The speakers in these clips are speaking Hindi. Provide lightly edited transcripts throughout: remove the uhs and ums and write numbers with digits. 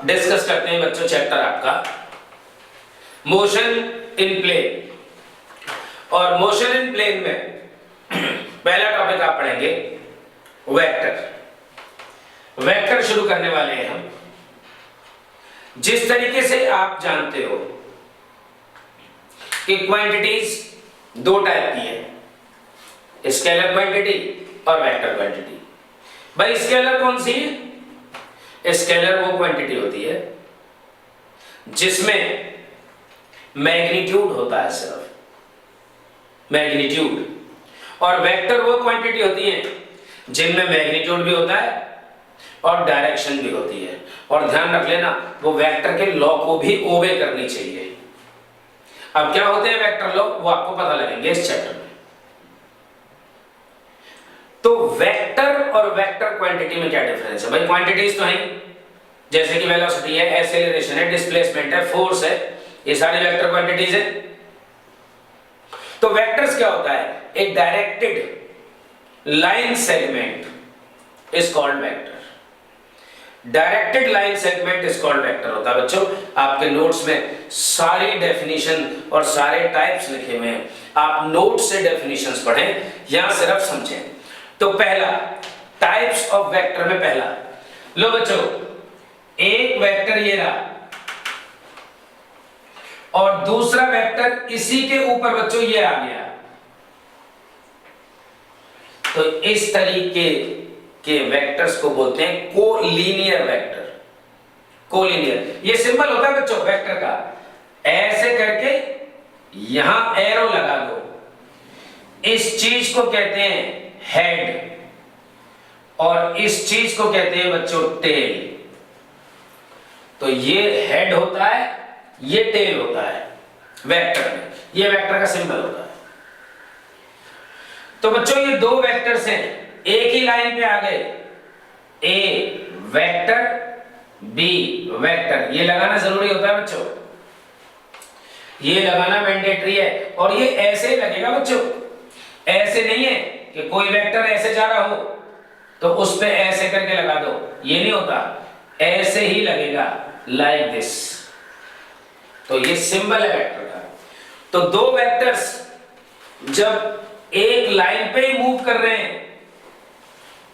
डिस्कस करते हैं बच्चों चैप्टर आपका मोशन इन प्लेन। और मोशन इन प्लेन में पहला टॉपिक आप पढ़ेंगे वेक्टर। वेक्टर शुरू करने वाले हैं हम। जिस तरीके से आप जानते हो कि क्वांटिटीज दो टाइप की है, स्केलर क्वांटिटी और वेक्टर क्वांटिटी। भाई स्केलर कौन सी है? स्केलर वो क्वांटिटी होती है जिसमें मैग्नीट्यूड होता है, सिर्फ मैग्नीट्यूड। और वेक्टर वो क्वांटिटी होती है जिनमें मैग्नीट्यूड भी होता है और डायरेक्शन भी होती है। और ध्यान रख लेना, वो वेक्टर के लॉ को भी ओबे करनी चाहिए। अब क्या होते हैं वेक्टर लॉ, वो आपको पता लगेंगे इस चैप्टर में। तो वेक्टर और वेक्टर क्वांटिटी में क्या डिफरेंस है? भाई क्वांटिटीज तो हैं, जैसे कि वेलोसिटी है, एक्सेलरेशन है, डिस्प्लेसमेंट है, फोर्स है, ये सारी वेक्टर क्वांटिटीज है। तो वेक्टर्स क्या होता है? एक directed line segment is called vector. Directed line segment is called vector होता है। बच्चों आपके नोट्स में सारी डेफिनेशन और सारे टाइप्स लिखे हुए हैं, आप नोट से डेफिनेशंस पढ़ें या सिर्फ समझें। तो पहला टाइप्स ऑफ वेक्टर में पहला, लो बच्चों, एक वेक्टर ये रहा और दूसरा वेक्टर इसी के ऊपर बच्चों ये आ गया। तो इस तरीके के वेक्टर्स को बोलते हैं कोलिनियर वेक्टर। कोलिनियर, ये सिंबल होता है बच्चों वेक्टर का। ऐसे करके यहां एरो लगा दो, इस चीज को कहते हैं हेड और इस चीज को कहते हैं बच्चों टेल। तो ये हेड होता है, ये टेल होता है वेक्टर में, ये वेक्टर का सिंबल होता है। तो बच्चों ये दो वेक्टर्स हैं, एक ही लाइन पे आ गए, ए वेक्टर बी वेक्टर। ये लगाना जरूरी होता है बच्चों, ये लगाना मैंडेटरी है। और ये ऐसे ही लगेगा बच्चों, ऐसे नहीं है कि कोई वेक्टर ऐसे जा रहा हो तो उस पे ऐसे करके लगा दो, ये नहीं होता, ऐसे ही लगेगा लाइक दिस। तो ये सिंबल है वेक्टर का। तो दो वेक्टर्स जब एक लाइन पे ही मूव कर रहे हैं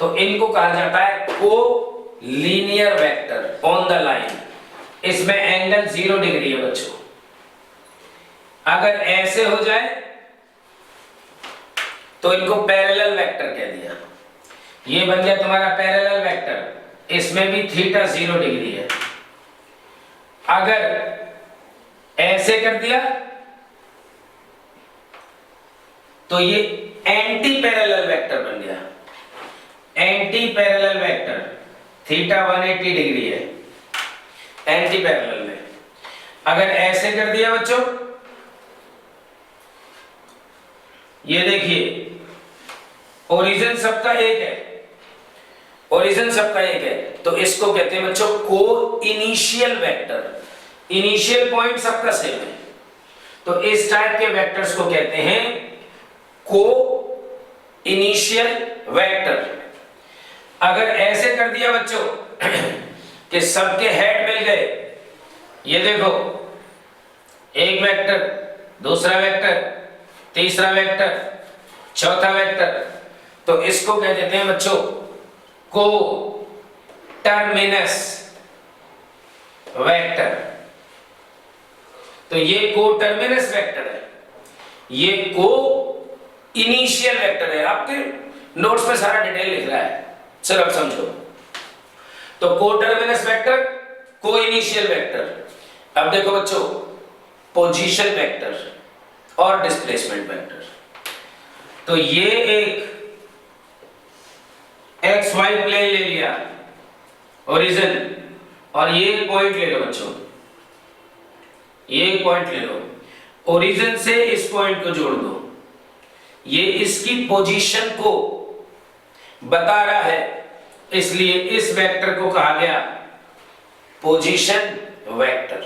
तो इनको कहा जाता है collinear vector on the line. इसमें एंगल 0 डिग्री है बच्चों। अगर ऐसे हो जाए तो इनको पैरेलल वेक्टर कह दिया। ये बन गया तुम्हारा पैरेलल वेक्टर, इसमें भी थीटा 0 डिग्री है। अगर ऐसे कर दिया तो ये एंटी पैरेलल वेक्टर बन गया। Anti parallel vector theta 180 degree है एंटी पैरेलल में। अगर ऐसे कर दिया बच्चों, ये देखिए ओरिजिन सबका एक है, ओरिजिन सबका एक है, तो इसको कहते हैं बच्चों को इनिशियल वेक्टर। इनिशियल पॉइंट सबका सेम है, तो इस टाइप के वेक्टर्स को कहते हैं को इनिशियल वेक्टर। अगर ऐसे कर दिया बच्चों कि सबके हेड मिल गए, ये देखो एक वेक्टर, दूसरा वेक्टर, तीसरा वेक्टर, चौथा वेक्टर, तो इसको कह देते हैं बच्चों को टर्मिनस वेक्टर। तो ये को टर्मिनस वेक्टर है, ये को इनिशियल वेक्टर है। आपके नोट्स में सारा डिटेल लिख रहा है, सिर्फ समझो। तो को टर्मिनस वेक्टर, को इनिशियल वेक्टर। अब देखो बच्चों पोजीशन वेक्टर और डिस्प्लेसमेंट वेक्टर। तो ये एक एक्स वाई प्लेन ले लिया ओरिजिन, और ये पॉइंट ले लो बच्चों, ये पॉइंट ले लो, ओरिजिन से इस पॉइंट को जोड़ दो। ये इसकी पोजीशन को बता रहा है, इसलिए इस वेक्टर को कहा गया पोजीशन वेक्टर।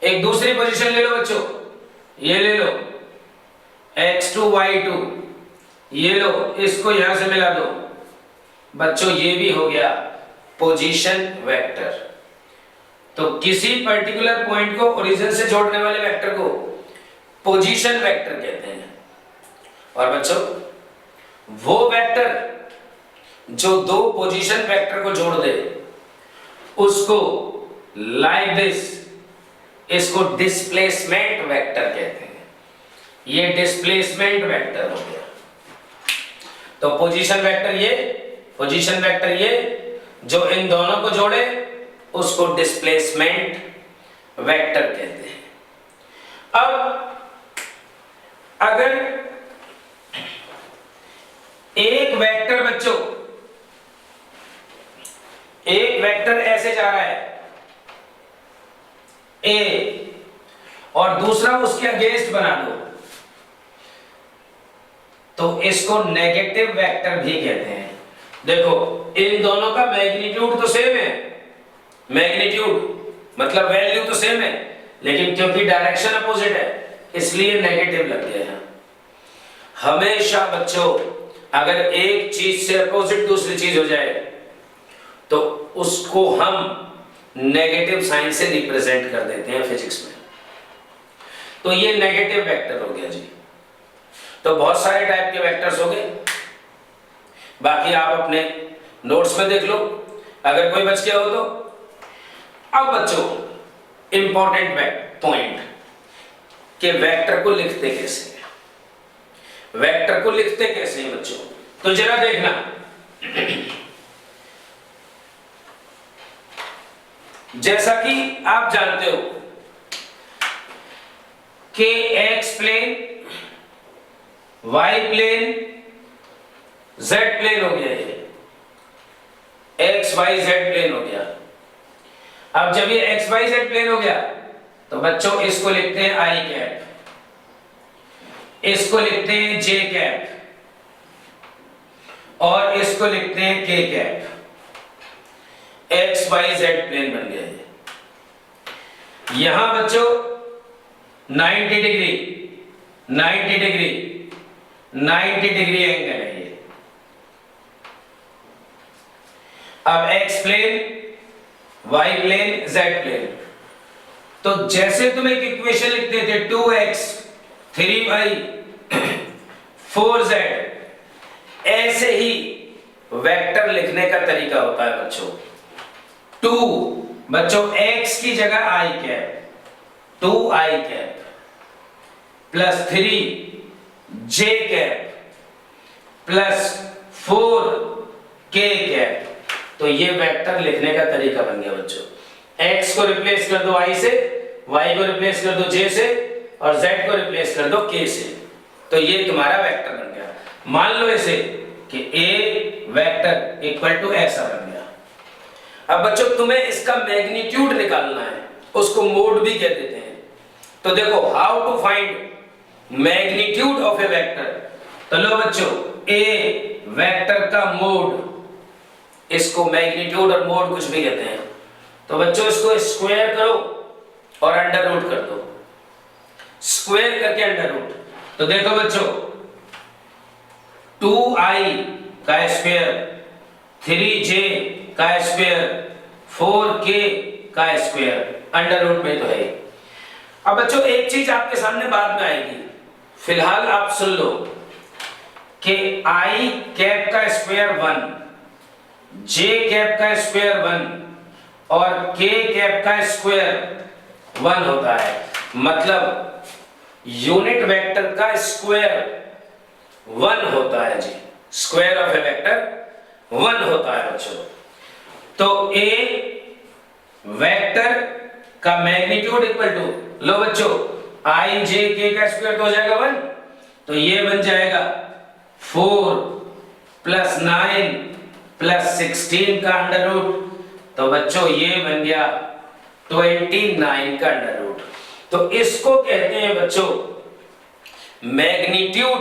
एक दूसरी पोजीशन ले लो बच्चों, ये ले लो x2 y2, ये लो इसको यहां से मिला दो बच्चों, ये भी हो गया पोजीशन वेक्टर। तो किसी पर्टिकुलर पॉइंट को ओरिजिन से जोड़ने वाले वेक्टर को पोजीशन वेक्टर कहते हैं। और बच्चों वो वेक्टर जो दो पोजीशन वेक्टर को जोड़ दे उसको लाइक दिस, इसको डिस्प्लेसमेंट वेक्टर कहते हैं। ये डिस्प्लेसमेंट वेक्टर हो गया। तो पोजीशन वेक्टर ये जो इन दोनों को जोड़े उसको डिस्प्लेसमेंट वेक्टर कहते हैं। अब अगर एक वेक्टर बच्चों, एक वेक्टर ऐसे जा रहा है ए और दूसरा उसके अगेंस्ट बना दो तो इसको नेगेटिव वेक्टर भी कहते हैं। देखो इन दोनों का मैग्नीट्यूड तो सेम है, मैग्नीट्यूड मतलब वैल्यू तो सेम है, लेकिन क्योंकि डायरेक्शन अपोजिट है इसलिए नेगेटिव लग गए हैं। हमेशा बच्चों अगर एक चीज से अपोजिट दूसरी चीज हो जाए तो उसको हम नेगेटिव साइन से रिप्रेजेंट कर देते हैं फिजिक्स में। तो ये नेगेटिव वेक्टर हो गया जी। तो बहुत सारे टाइप के वेक्टर्स हो गए, बाकी आप अपने नोट्स में देख लो अगर कोई बच गया हो तो। अब बच्चों इंपॉर्टेंट पॉइंट कि वेक्टर को लिखते कैसे हैं, वेक्टर को लिखते कैसे हैं बच्चों। तो जरा देखना, जैसा कि आप जानते हो कि x plane, y plane, z plane हो गया, ये एक्स वाई जेड प्लेन हो गया। अब जब ये एक्स वाई जेड प्लेन हो गया तो बच्चों इसको लिखते हैं आई कैप, इसको लिखते हैं जे कैप और इसको लिखते हैं के cap. X y z plane बन गया ये। यहां बच्चों 90 डिग्री 90 डिग्री 90 डिग्री एंगल है ये। अब x plane, y plane, z plane. तो जैसे तुम एक इक्वेशन लिखते थे 2x 3y 4z, ऐसे ही वेक्टर लिखने का तरीका होता है बच्चों। 2 बच्चों x की जगह i cap, 2i cap plus 3 j cap plus 4 k cap. तो ये वेक्टर लिखने का तरीका बन गया बच्चों। x को रिप्लेस कर दो i से, y को रिप्लेस कर दो j से और z को रिप्लेस कर दो k से। तो ये तुम्हारा वेक्टर बन गया। मान लो इसे कि a वेक्टर इक्वल टू ऐसा बन गया। अब बच्चों तुम्हें इसका मैग्नीट्यूड निकालना है, उसको मोड भी कह देते हैं। तो देखो how to find magnitude of A vector. तो लो बच्चों a वेक्टर का मोड, इसको मैग्नीट्यूड और मोड कुछ भी कहते हैं। तो बच्चों इसको स्क्वायर करो और अंडर रूट कर दो, स्क्वायर करके अंडर रूट। तो देखो बच्चों 2i का स्क्वायर, 3j का स्क्वायर, 4k का स्क्वायर, अंडर रूट में तो है। अब बच्चों एक चीज आपके सामने बाद में आएगी, फिलहाल आप सुन लो कि i कैप का स्क्वायर 1, j कैप का स्क्वायर 1 और k कैप का स्क्वायर 1 होता है। मतलब यूनिट वेक्टर का स्क्वायर 1 होता है जी। स्क्वायर ऑफ ए वेक्टर 1 होता है बच्चों। तो a वेक्टर का मैग्नीट्यूड इक्वल टू, लो बच्चों i j k का स्क्वायर तो हो जाएगा 1, तो ये बन जाएगा 4 प्लस 9 प्लस 16 का अंडर रूट। तो बच्चों ये बन गया 29 का अंडर रूट। तो इसको कहते हैं बच्चों magnitude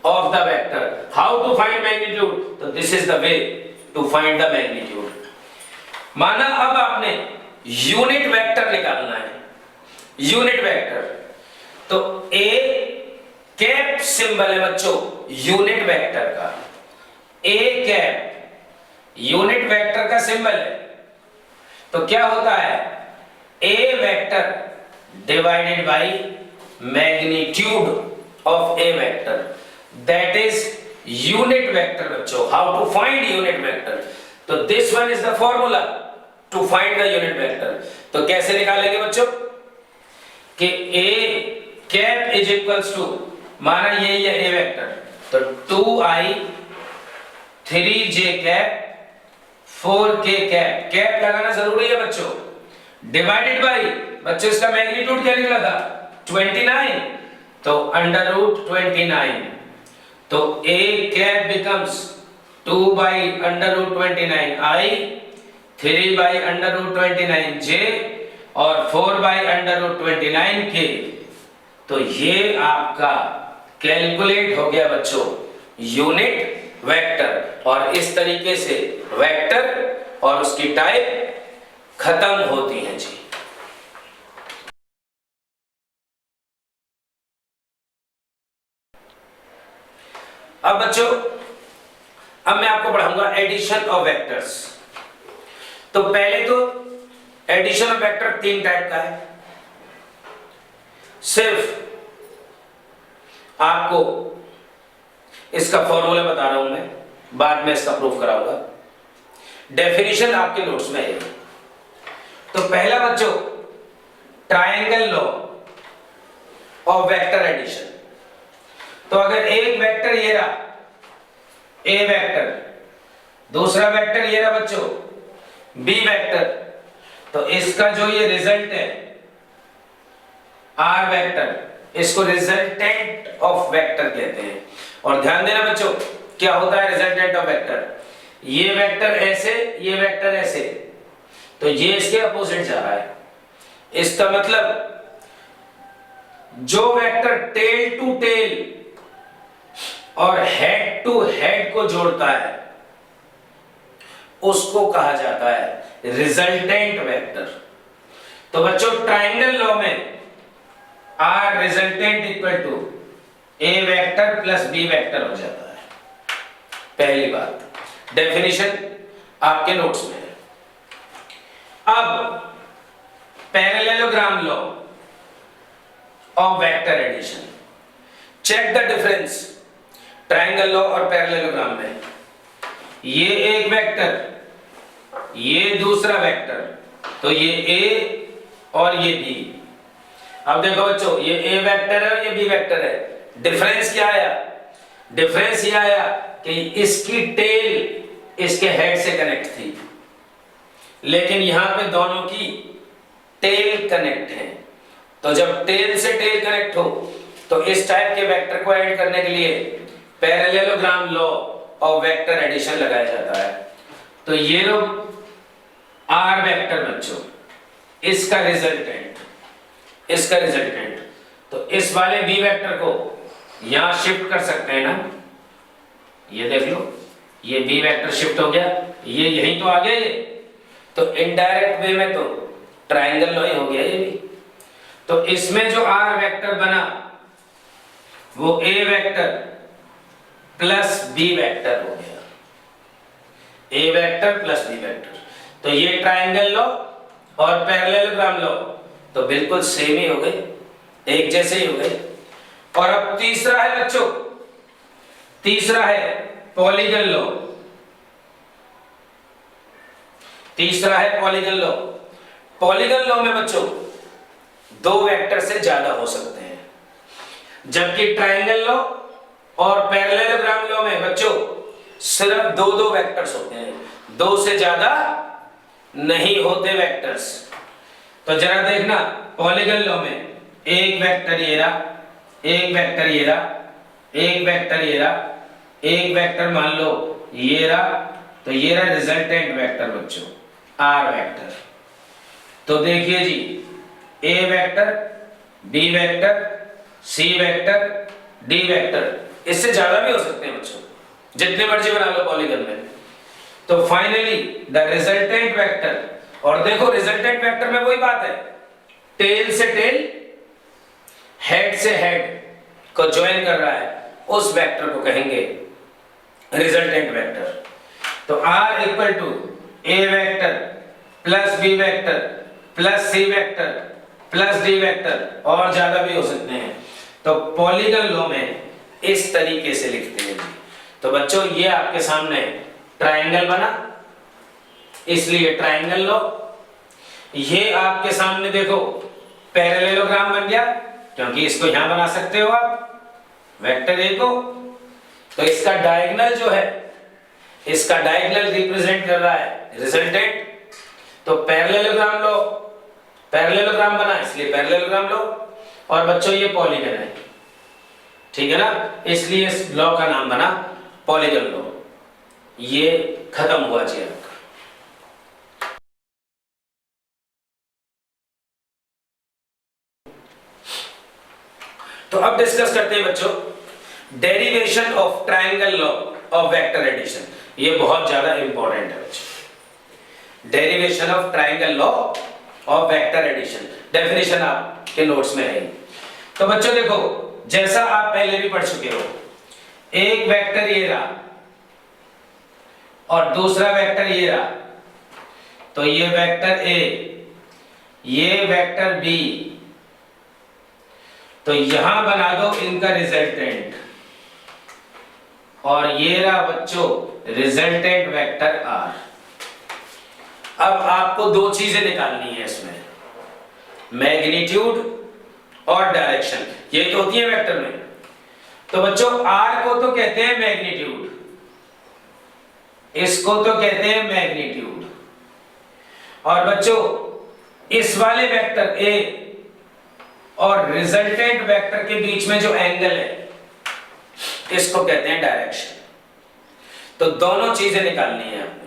of the vector. How to find magnitude? तो this is the way to find the magnitude. माना अब आपने यूनिट वेक्टर निकालना है, यूनिट वेक्टर। तो ए कैप सिंबल है बच्चों यूनिट वेक्टर का, ए कैप यूनिट वेक्टर का सिंबल है। तो क्या होता है A vector divided by magnitude of A vector, that is unit vector. बच्चों, how to find unit vector? तो this one is the formula to find the unit vector. तो कैसे निकालेंगे बच्चों कि A cap is equals to, माना ये ए वेक्टर, तो 2i 3j cap 4k cap, cap लगाना जरूरी है बच्चों, डिवाइडेड बाय, बच्चों इसका मैग्नीट्यूड क्या निकला था 29, तो अंडर रूट 29, तो a cap becomes 2 by under root 29 i, 3 by under root 29 j और 4 बाई अंडर रूट 29 k। तो ये आपका कैलकुलेट हो गया बच्चों यूनिट वेक्टर, और इस तरीके से वेक्टर और उसकी टाइप खत्म होती है जी। अब बच्चों, अब मैं आपको पढ़ाऊंगा एडिशन ऑफ वेक्टर्स। तो पहले तो एडिशन ऑफ वेक्टर 3 टाइप का है, सिर्फ आपको इसका फॉर्मूला बता रहा हूं मैं, बाद में इसका प्रूफ कराऊंगा। डेफिनेशन आपके नोट्स में है। तो पहला बच्चों, triangle law of vector addition. तो अगर एक वेक्टर ये रहा ए वेक्टर, दूसरा वेक्टर ये रहा बच्चों बी वेक्टर, तो इसका जो ये रिजल्ट है आर वेक्टर, इसको रिजल्टेंट ऑफ वेक्टर कहते हैं। और ध्यान देना बच्चों, क्या होता है रिजल्टेंट ऑफ वेक्टर? ये वेक्टर ऐसे, ये वेक्टर ऐसे, तो ये इसके अपोजिट जा रहा है। इसका मतलब जो वेक्टर टेल टू टेल और हेड टू हेड को जोड़ता है उसको कहा जाता है रिजल्टेंट वेक्टर। तो बच्चों, ट्रायंगल लॉ में R resultant equal to A vector plus B vector हो जाता है। पहली बात, डेफिनेशन आपके नोट्स में है। अब parallelogram law of vector addition, check the difference triangle law और पैरेललोग्राम में। ये एक वेक्टर, ये दूसरा वेक्टर, तो ये ए और ये बी। अब देखो बच्चों, ये ए वेक्टर है और ये बी वेक्टर है। डिफरेंस क्या आया? डिफरेंस ये आया कि इसकी टेल इसके हेड से कनेक्ट थी, लेकिन यहां पे दोनों की टेल कनेक्ट है। तो जब टेल से टेल कनेक्ट हो तो इस टाइप के वेक्टर को ऐड करने के लिए parallelogram law of vector addition लगाया जाता है। तो ये लो आर वेक्टर बच्चों, इसका रिजल्टेंट, इसका रिजल्टेंट, तो इस वाले बी वेक्टर को यहां शिफ्ट कर सकते हैं ना। ये देख लो, ये बी वेक्टर शिफ्ट हो गया, ये यहीं तो आ गया ये, तो इनडायरेक्ट वे में तो ट्रायंगल लॉ ही हो गया ये भी। तो इसमें जो आर वेक्टर बना वो ए वेक्टर प्लस बी वेक्टर हो गया, ए वेक्टर प्लस बी वेक्टर। तो ये ट्रायंगल लॉ और पैरेललोग्राम लॉ तो बिल्कुल सेम ही हो गए, एक जैसे ही हो गए। और अब तीसरा है बच्चों, तीसरा है पॉलीगन लॉ। तीसरा है पॉलीगन लॉ। पॉलीगन लॉ में बच्चों दो वेक्टर से ज्यादा हो सकते हैं, जबकि ट्रायंगल लॉ और पैरेललोग्राम लॉ में बच्चों सिर्फ दो दो वेक्टर्स होते हैं, दो से ज्यादा नहीं होते वेक्टर्स। तो जरा देखना, पॉलीगन लॉ में एक वेक्टर ये रहा, एक वेक्टर ये रहा, एक वेक्टर ये रहा, एक वेक्टर मान लो ये रहा, तो ये रहा रिजल्टेंट वेक्टर बच्चों आर वेक्टर। तो देखिए जी, ए vector, B vector, C vector, D vector, इससे ज्यादा भी हो सकते हैं बच्चों, जितने मर्जी बना लो पॉलीगन में। तो फाइनली द रिजल्टेंट वेक्टर, और देखो रिजल्टेंट वेक्टर में वही बात है, टेल से टेल, हेड से हेड को ज्वाइन कर रहा है, उस वेक्टर को कहेंगे रिजल्टेंट वेक्टर। तो R equal to A vector plus B vector plus C vector plus D vector, और ज्यादा भी हो सकते हैं। तो पॉलीगन लॉ में इस तरीके से लिखते हैं जी। तो बच्चों ये आपके सामने ट्रायंगल बना, इसलिए ट्रायंगल लॉ। ये आपके सामने देखो पैरेललोग्राम बन गया, क्योंकि इसको यहां बना सकते हो आप वेक्टर ए को। तो इसका डायगोनल जो है, इसका डायगोनल रिप्रेजेंट कर रहा है रिजल्टेंट। तो पैरेललोग्राम लो, पैरेललोग्राम बना इसलिए पैरेललोग्राम लो। और बच्चों ये पॉलीगन है, ठीक है ना, इसलिए इस लॉ का नाम बना पॉलीगन लॉ। ये खत्म हुआ जी आपका। तो अब डिस्कस करते हैं बच्चों derivation of triangle law of vector addition. ये बहुत ज्यादा इंपॉर्टेंट है बच्चों, derivation of triangle law of vector addition. Definition आपके नोट्स में है। तो बच्चों देखो, जैसा आप पहले भी पढ़ चुके हो, एक वेक्टर ये रहा और दूसरा वेक्टर ये रहा। तो ये वेक्टर ए, ये वेक्टर बी, तो यहां बना दो इनका रिजल्टेंट, और ये रहा बच्चों रिजल्टेंट वेक्टर आर। अब आपको दो चीजें निकालनी है इसमें, मैग्नीट्यूड और डायरेक्शन। ये तो होती है वेक्टर में। तो बच्चों आर को तो कहते हैं मैग्नीट्यूड, इसको तो कहते हैं मैग्नीट्यूड। और बच्चों इस वाले वेक्टर ए और रिजल्टेंट वेक्टर के बीच में जो एंगल है, इसको कहते हैं डायरेक्शन। तो दोनों चीजें निकालनी है आपने।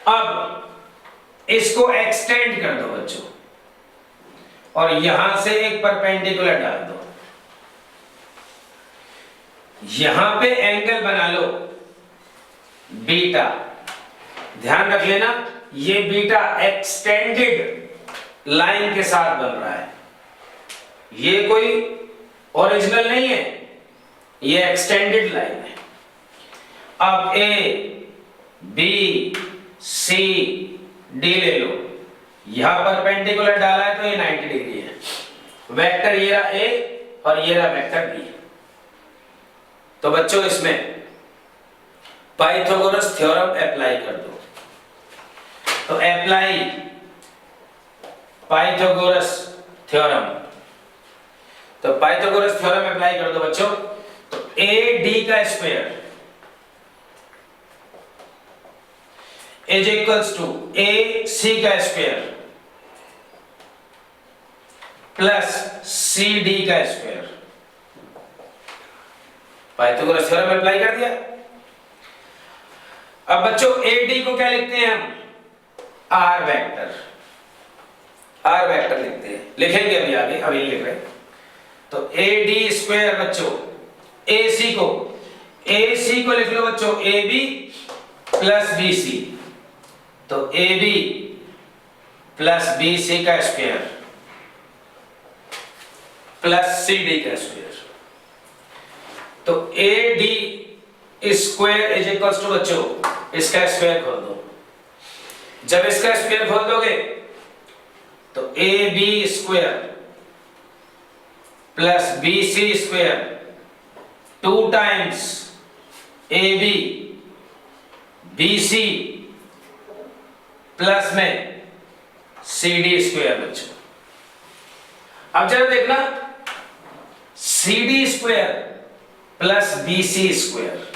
अब इसको एक्सटेंड कर दो बच्चों, और यहां से एक परपेंडिकुलर डाल दो। यहां पे एंगल बना लो बीटा। ध्यान रख लेना, ये बीटा एक्सटेंडेड लाइन के साथ बन रहा है, ये कोई ओरिजिनल नहीं है, ये एक्सटेंडेड लाइन है। अब ए बी सी डी ले लो, यहां परपेंडिकुलर डाला है तो ये 90 डिग्री है। वेक्टर ये रहा ए और ये रहा वेक्टर बी। तो बच्चों इसमें पाइथागोरस थ्योरम अप्लाई कर दो। तो अप्लाई पाइथागोरस थ्योरम। तो पाइथागोरस थ्योरम अप्लाई कर दो बच्चों। तो ए डी का स्क्वायर इज इक्वल्स टू ए सी का स्क्वायर प्लस सी डी का स्क्वायर। पाइथागोरस थ्योरम अप्लाई कर दिया। अब बच्चों ए डी को क्या लिखते हैं हम? Are vector. आर वेक्टर लिखते हैं, लिखेंगे अभी आगे, अभी लिख रहे हैं। तो ए डी स्क्वायर बच्चों ए सी को लिख लो बच्चों A B plus B C. तो A B plus B C का स्क्वायर प्लस सी डी का स्क्वायर। तो A D square is equals to बच्चों इसका स्क्वायर खोल दो। जब इसका स्क्वायर खोल दोगे तो A B square plus B C square 2 times A B B C plus में सी डी स्क्वायर बच्चों। अब जरा देखना, C D square plus B C square,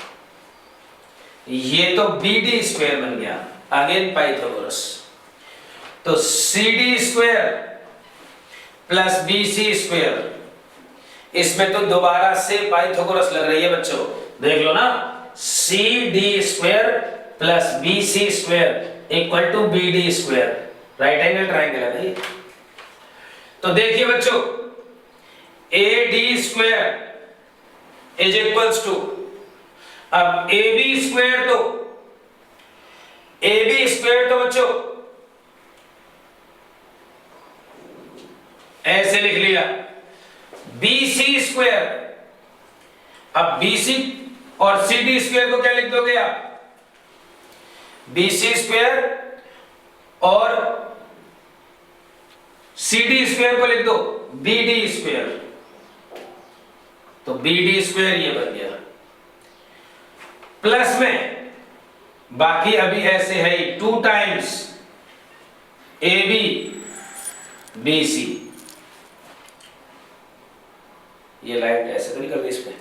ये तो बी डी स्क्वायर बन गया, अगेन पाइथागोरस। तो C D square plus B C square, इसमें तो दोबारा से पाइथागोरस लग रही है बच्चों, देख लो ना। C D square plus B C square equal to B D square, right angle triangle है भाई। तो देखिए बच्चों A D square is equals to, अब ए बी स्क्वायर तो बच्चों ऐसे लिख लिया, बी सी स्क्वायर। अब बी सी और सी डी स्क्वायर को क्या लिख दोगे आप? बी सी स्क्वायर और सी डी स्क्वायर को लिख दो बी डी स्क्वायर, तो बी डी स्क्वायर ये बन गया, प्लस में बाकी अभी ऐसे है 2 times A B B C. ये लाइट ऐसे तो नहीं कर दी इसमें,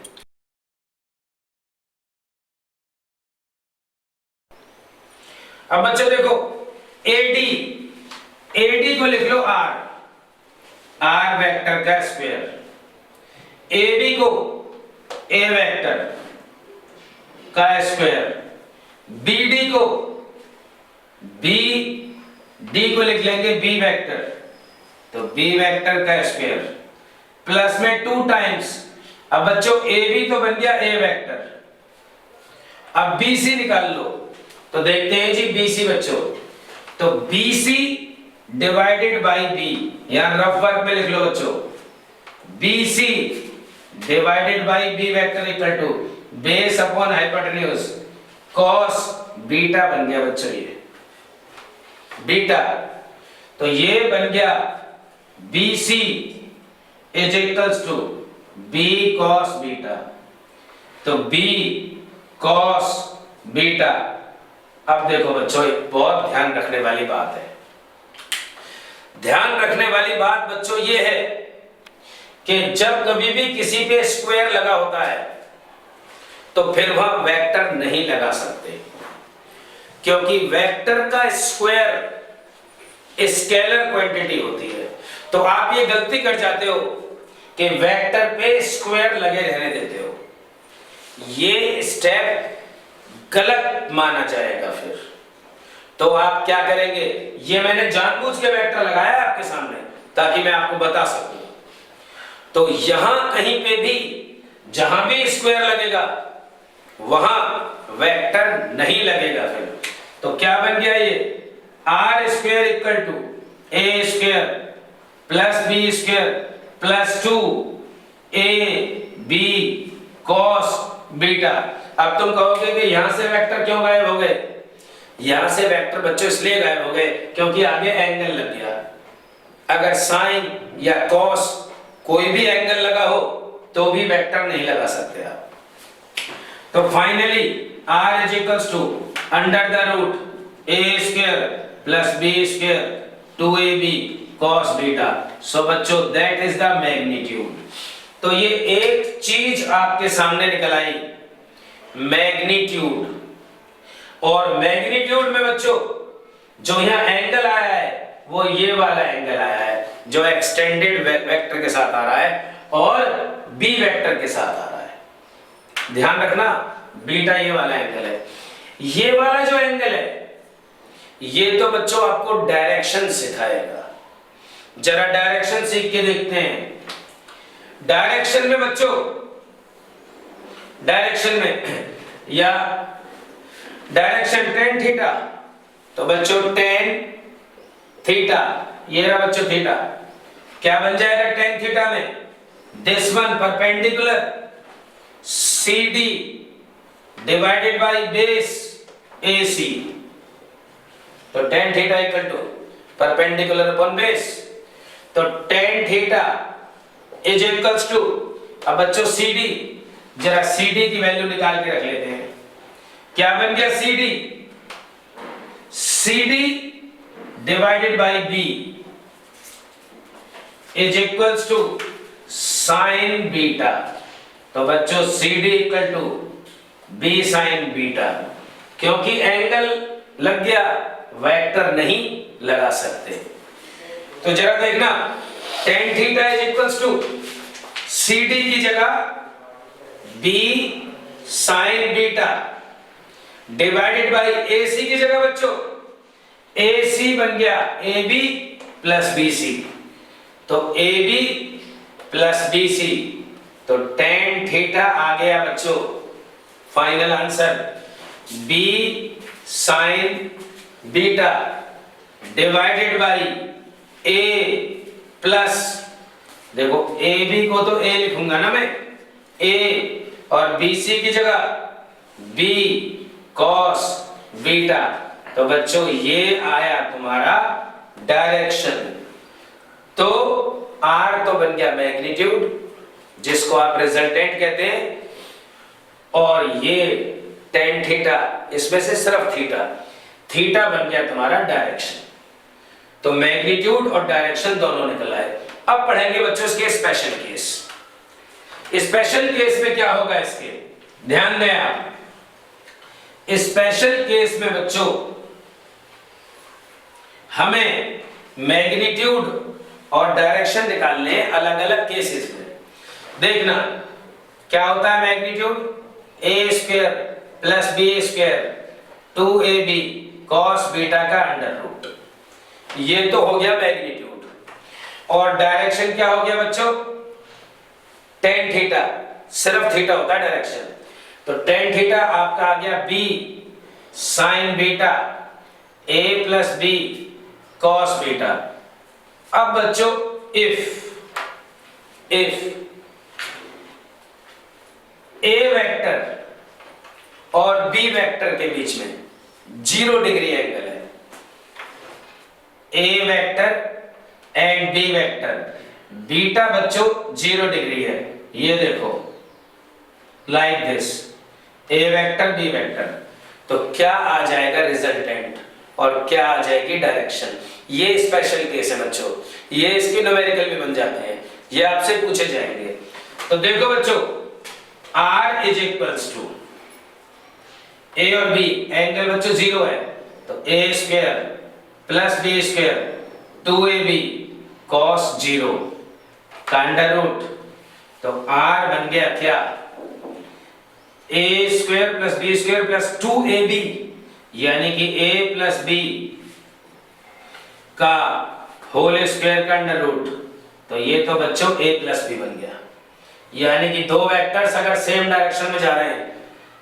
अब बच्चों देखो एडी, एडी को लिख लो आर, आर वेक्टर का स्क्वायर, एबी को ए वेक्टर का स्क्वायर, बीडी को बी डी को लिख लेंगे बी वेक्टर, तो बी वेक्टर का स्क्वायर प्लस में 2 टाइम्स, अब बच्चों ए बी तो बन गया ए वेक्टर, अब बी सी निकाल लो, तो देखते हैं जी बी सी बच्चों, तो B C divided by B, यहां रफ वर्क में लिख लो बच्चों, B C divided by B vector equal to base upon hypotenuse cos beta बन गया बच्चों, ये बीटा, तो ये बन गया B C is equals to B cos beta, तो बी कॉस बीटा। अब देखो बच्चों एक बहुत ध्यान रखने वाली बात है, ध्यान रखने वाली बात बच्चों ये है कि जब कभी भी किसी पे स्क्वायर लगा होता है तो फिर वह वेक्टर नहीं लगा सकते, क्योंकि वेक्टर का स्क्वायर स्केलर क्वांटिटी होती है। तो आप ये गलती कर जाते हो कि वेक्टर पे स्क्वायर लगे रहने देते हो, ये स्टेप गलत माना जाएगा। फिर तो आप क्या करेंगे, ये मैंने जानबूझ के वेक्टर लगाया है आपके सामने ताकि मैं आपको बता सकूं, तो यहां कहीं पे भी जहां भी स्क्वायर लगेगा वहां वेक्टर नहीं लगेगा। फिर तो क्या बन गया, ये R square equal to A square plus B square plus 2 A B cos beta. अब तुम कहोगे कि यहां से वेक्टर क्यों गायब हो गए, यहां से वेक्टर बच्चों इसलिए गायब हो गए क्योंकि आगे एंगल लग गया। अगर साइन या कॉस कोई भी एंगल लगा हो तो भी वेक्टर नहीं लगा सकते आप। तो finally r is equals to under the root A square plus B square 2ab cos beta. So बच्चों दैट इज द मैग्नीट्यूड। तो ये एक चीज आपके सामने निकल आई, मैग्नीट्यूड। और मैग्नीट्यूड में बच्चों जो यहाँ एंगल आया है वो ये वाला एंगल आया है जो एक्सटेंडेड वेक्टर के साथ आ रहा है और बी वेक्टर के साथ आ रहा है। ध्यान रखना बीटा ये वाला एंगल है, ये वाला जो एंगल है ये तो बच्चों आपको डायरेक्शन सिखाएगा। जरा डायरेक्शन सीख के देखते हैं। डायरेक्शन में बच्चों, डायरेक्शन में या डायरेक्शन tan थीटा, तो बच्चों tan थीटा, ये रहा बच्चों थीटा, क्या बन जाएगा tan थीटा में, this one perpendicular CD divided by base AC। तो tan theta equal to perpendicular upon base, तो tan theta is equals to, अब बच्चों CD, जरा CD की वैल्यू निकाल के रख लेते हैं। क्या बन गया CD, CD divided by B is equals to sine beta. तो बच्चों CD equal to B sine beta, क्योंकि एंगल लग गया वेक्टर नहीं लगा सकते। तो जरा देखना tan theta is equals to CD की जगह B sine beta divided by AC की जगह बच्चों AC बन गया AB प्लस BC, तो AB प्लस BC, तो tan थीटा आ गया बच्चों final answer B sine beta divided by A plus, देखो AB को तो A लिखूंगा ना मैं, A और BC की जगह B cos बीटा। तो बच्चों ये आया तुम्हारा डायरेक्शन। तो R तो बन गया मैग्नीट्यूड, जिसको आप रिजल्टेंट कहते हैं, और ये tan थीटा, इसमें से सिर्फ थीटा, थीटा बन गया तुम्हारा डायरेक्शन। तो मैग्नीट्यूड और डायरेक्शन दोनों निकल आए। अब पढ़ेंगे बच्चों इसके स्पेशल केस। स्पेशल केस में क्या होगा इसके, ध्यान दें आप। स्पेशल केस में बच्चों हमें मैग्नीट्यूड और डायरेक्शन निकालने अलग अलग केसेस में। देखना क्या होता है magnitude, A square plus B square 2ab cos beta का अंडर रूट, ये तो हो गया मैग्नीट्यूड। और डायरेक्शन क्या हो गया बच्चों, tan थीटा, सिर्फ थीटा होता है डायरेक्शन, तो tan थीटा आपका आ गया b sin beta a plus B cos beta. अब बच्चों इफ a वेक्टर और b वेक्टर के बीच में 0 डिग्री एंगल है, a vector and b vector, beta बच्चों 0 डिग्री है, ये देखो like this, a vector b vector, तो क्या आ जाएगा रिजल्टेंट और क्या आ जाएगी डायरेक्शन। ये स्पेशल केस है बच्चों, ये इसके न्यूमेरिकल भी बन जाते हैं, ये आपसे पूछे जाएंगे। तो देखो बच्चों R is equals to a और b, एंगल बच्चों 0 है, तो a square plus b square 2ab cos 0 का अंडर रूट, तो R बन गया क्या, a square plus b square plus 2ab, यानी कि a प्लस b का होल स्क्वायर का अंडर रूट, तो ये तो बच्चों a प्लस b बन गया। यानी कि दो वेक्टर्स अगर सेम डायरेक्शन में जा रहे हैं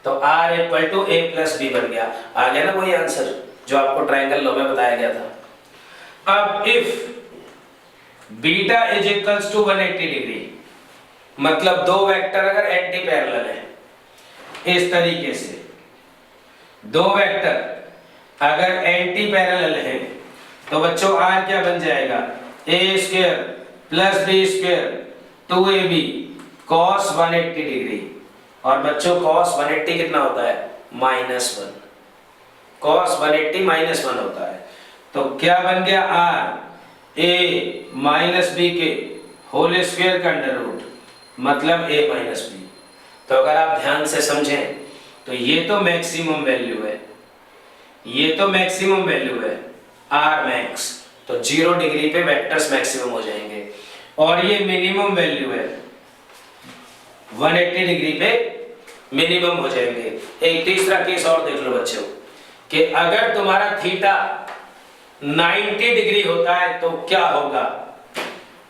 तो R equal to a plus b बन गया। आ गया ना वही आंसर जो आपको ट्रायंगल लॉ में बताया गया था। अब if beta is equals to 180 degree, मतलब दो वेक्टर अगर एंटी पैरेलल है, इस तरीके से दो वेक्टर अगर एंटी पैरेलल है तो बच्चों R क्या बन जाएगा, a square plus b square 2ab cos 180 degree, और बच्चों cos 180 कितना होता है, -1, cos 180 -1 होता है, तो क्या बन गया R a माइनस b के होल स्क्वायर का अंडर रूट, मतलब a माइनस b। तो अगर आप ध्यान से समझें तो ये तो मैक्सिमम वैल्यू है, ये तो मैक्सिमम वैल्यू है R मैक्स, तो 0 डिग्री पे वेक्टर्स मैक्सिमम हो जाएंगे, और ये मिनिमम वैल्यू है 180 डिग्री पे मिनिमम हो जाएंगे। एक तीसरा केस और देख लो बच्चों कि अगर तुम्हारा थीटा 90 डिग्री होता है तो क्या होगा,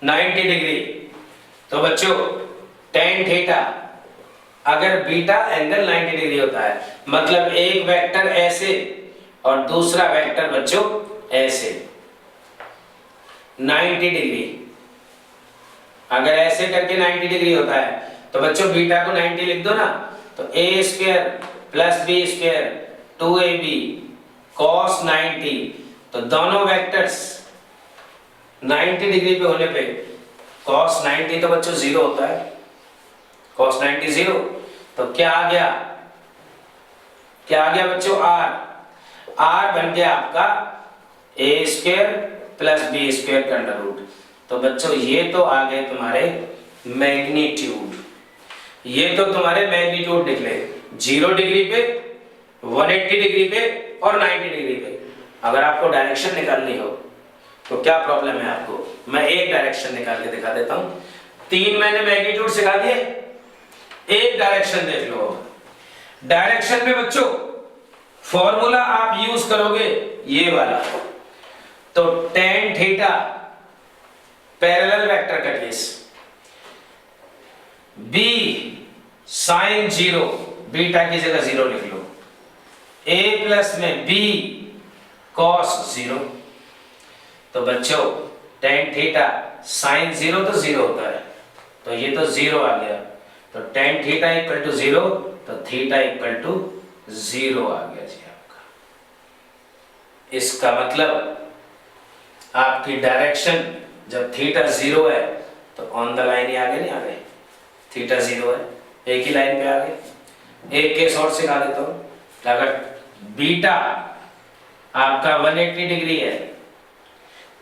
90 डिग्री, तो बच्चों tan थीटा अगर बीटा एंगल 90 डिग्री होता है, मतलब एक वेक्टर ऐसे और दूसरा वेक्टर बच्चों ऐसे 90 डिग्री, अगर ऐसे करके 90 डिग्री होता है तो बच्चों बीटा को 90 लिख दो ना, तो a square plus b square 2ab cos 90, तो दोनों वेक्टर्स 90 डिग्री पे होने पे cos 90 तो बच्चों 0 होता है, cos 90 0, तो क्या आ गया, क्या आ गया बच्चों R बन गया आपका a square plus b square का अंडर रूट। तो बच्चों ये तो आ गए तुम्हारे मैग्नीट्यूड, ये तो तुम्हारे मैग्नीट्यूड निकले 0 डिग्री पे, 180 डिग्री पे और 90 डिग्री पे। अगर आपको डायरेक्शन निकालनी हो तो क्या प्रॉब्लम है आपको, मैं एक डायरेक्शन निकाल के दिखा देता हूं। 3 मैंने मैग्नीट्यूड सिखा दिए, एक डायरेक्शन देख लो। डायरेक्शन में बच्चों फॉर्मूला आप यूज करोगे ये वाला, तो tan थीटा पैरेलल वेक्टर का केस, b sin 0, बीटा की जगह 0 लिख लो, a प्लस में b cos 0, तो बच्चों tan थीटा sin 0 तो 0 होता है, तो ये तो 0 आ गया, तो tan थीटा इक्वल टू 0, तो थीटा इक्वल टू 0 आ गया जी आपका। इसका मतलब आपकी डायरेक्शन जब थीटा 0 है तो ऑन द लाइन ही आगे नहीं आ गए, थीटा 0 है, एक ही लाइन पे आ गए। एक केस और सिखा देता हूं, अगर बीटा आपका 180 डिग्री है,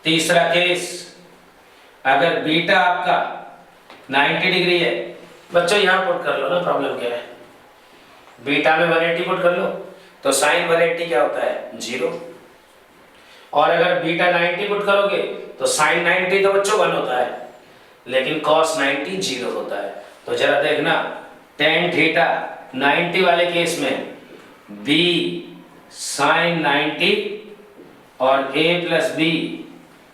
तीसरा केस अगर बीटा आपका 90 डिग्री है, बच्चों यहां पुट कर लो ना, प्रॉब्लम क्या है, बीटा में 180 पुट कर लो तो साइन 180 क्या होता है 0, और अगर बीटा 90 पुट करोगे तो साइन 90 तो बच्चों 1 होता है, लेकिन कॉस 90 0 होता है। तो जरा देखना, टेन थीटा 90 वाले केस में b साइन 90 और a प्लस बी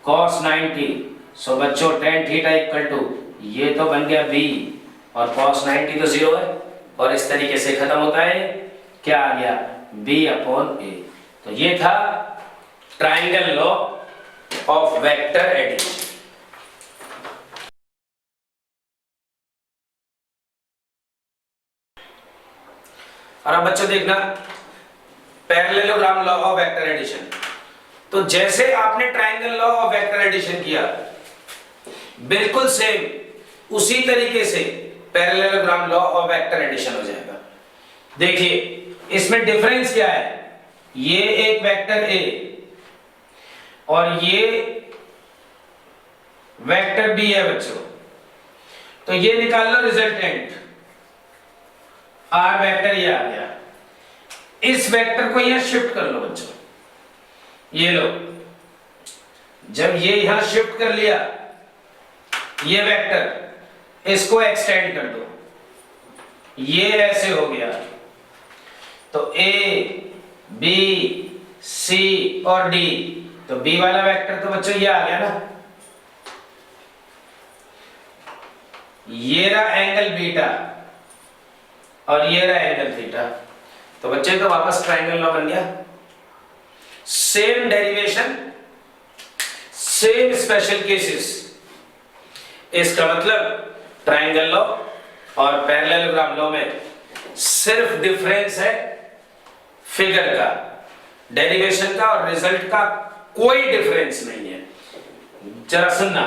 कॉस 90, सो बच्चों टेन थीटा इक्वल टू ये तो बन गया b और कॉस 90 तो 0 है, और इस तरीके से खत्म होता है, क्या आ गया b अपॉन a। तो ये था triangle law of vector addition. और अब बच्चों देखना parallelogram law of vector addition. तो जैसे आपने triangle law of vector addition किया, बिल्कुल सेम उसी तरीके से parallelogram law of vector addition हो जाएगा। देखिए इसमें डिफरेंस क्या है, ये एक वेक्टर A और ये वेक्टर B है बच्चों, तो ये निकाल लो रिजल्टेंट, R वेक्टर ये आ गया। इस वेक्टर को यहां शिफ्ट कर लो बच्चों, ये लो, जब ये यहां शिफ्ट कर लिया ये वेक्टर, इसको एक्सटेंड कर दो, ये ऐसे हो गया, तो A B C और D, तो B वाला वेक्टर तो बच्चों ये आ गया ना, ये रहा एंगल बीटा और ये रहा एंगल थीटा, तो बच्चे तो वापस ट्राइंगल लॉ बन गया। Same derivation, same special cases, इसका मतलब ट्राइंगल लॉ और पैरेललोग्राम लॉ में सिर्फ डिफरेंस है फिगर का, डेरिवेशन का और रिजल्ट का कोई डिफरेंस नहीं है। जरा सुनना,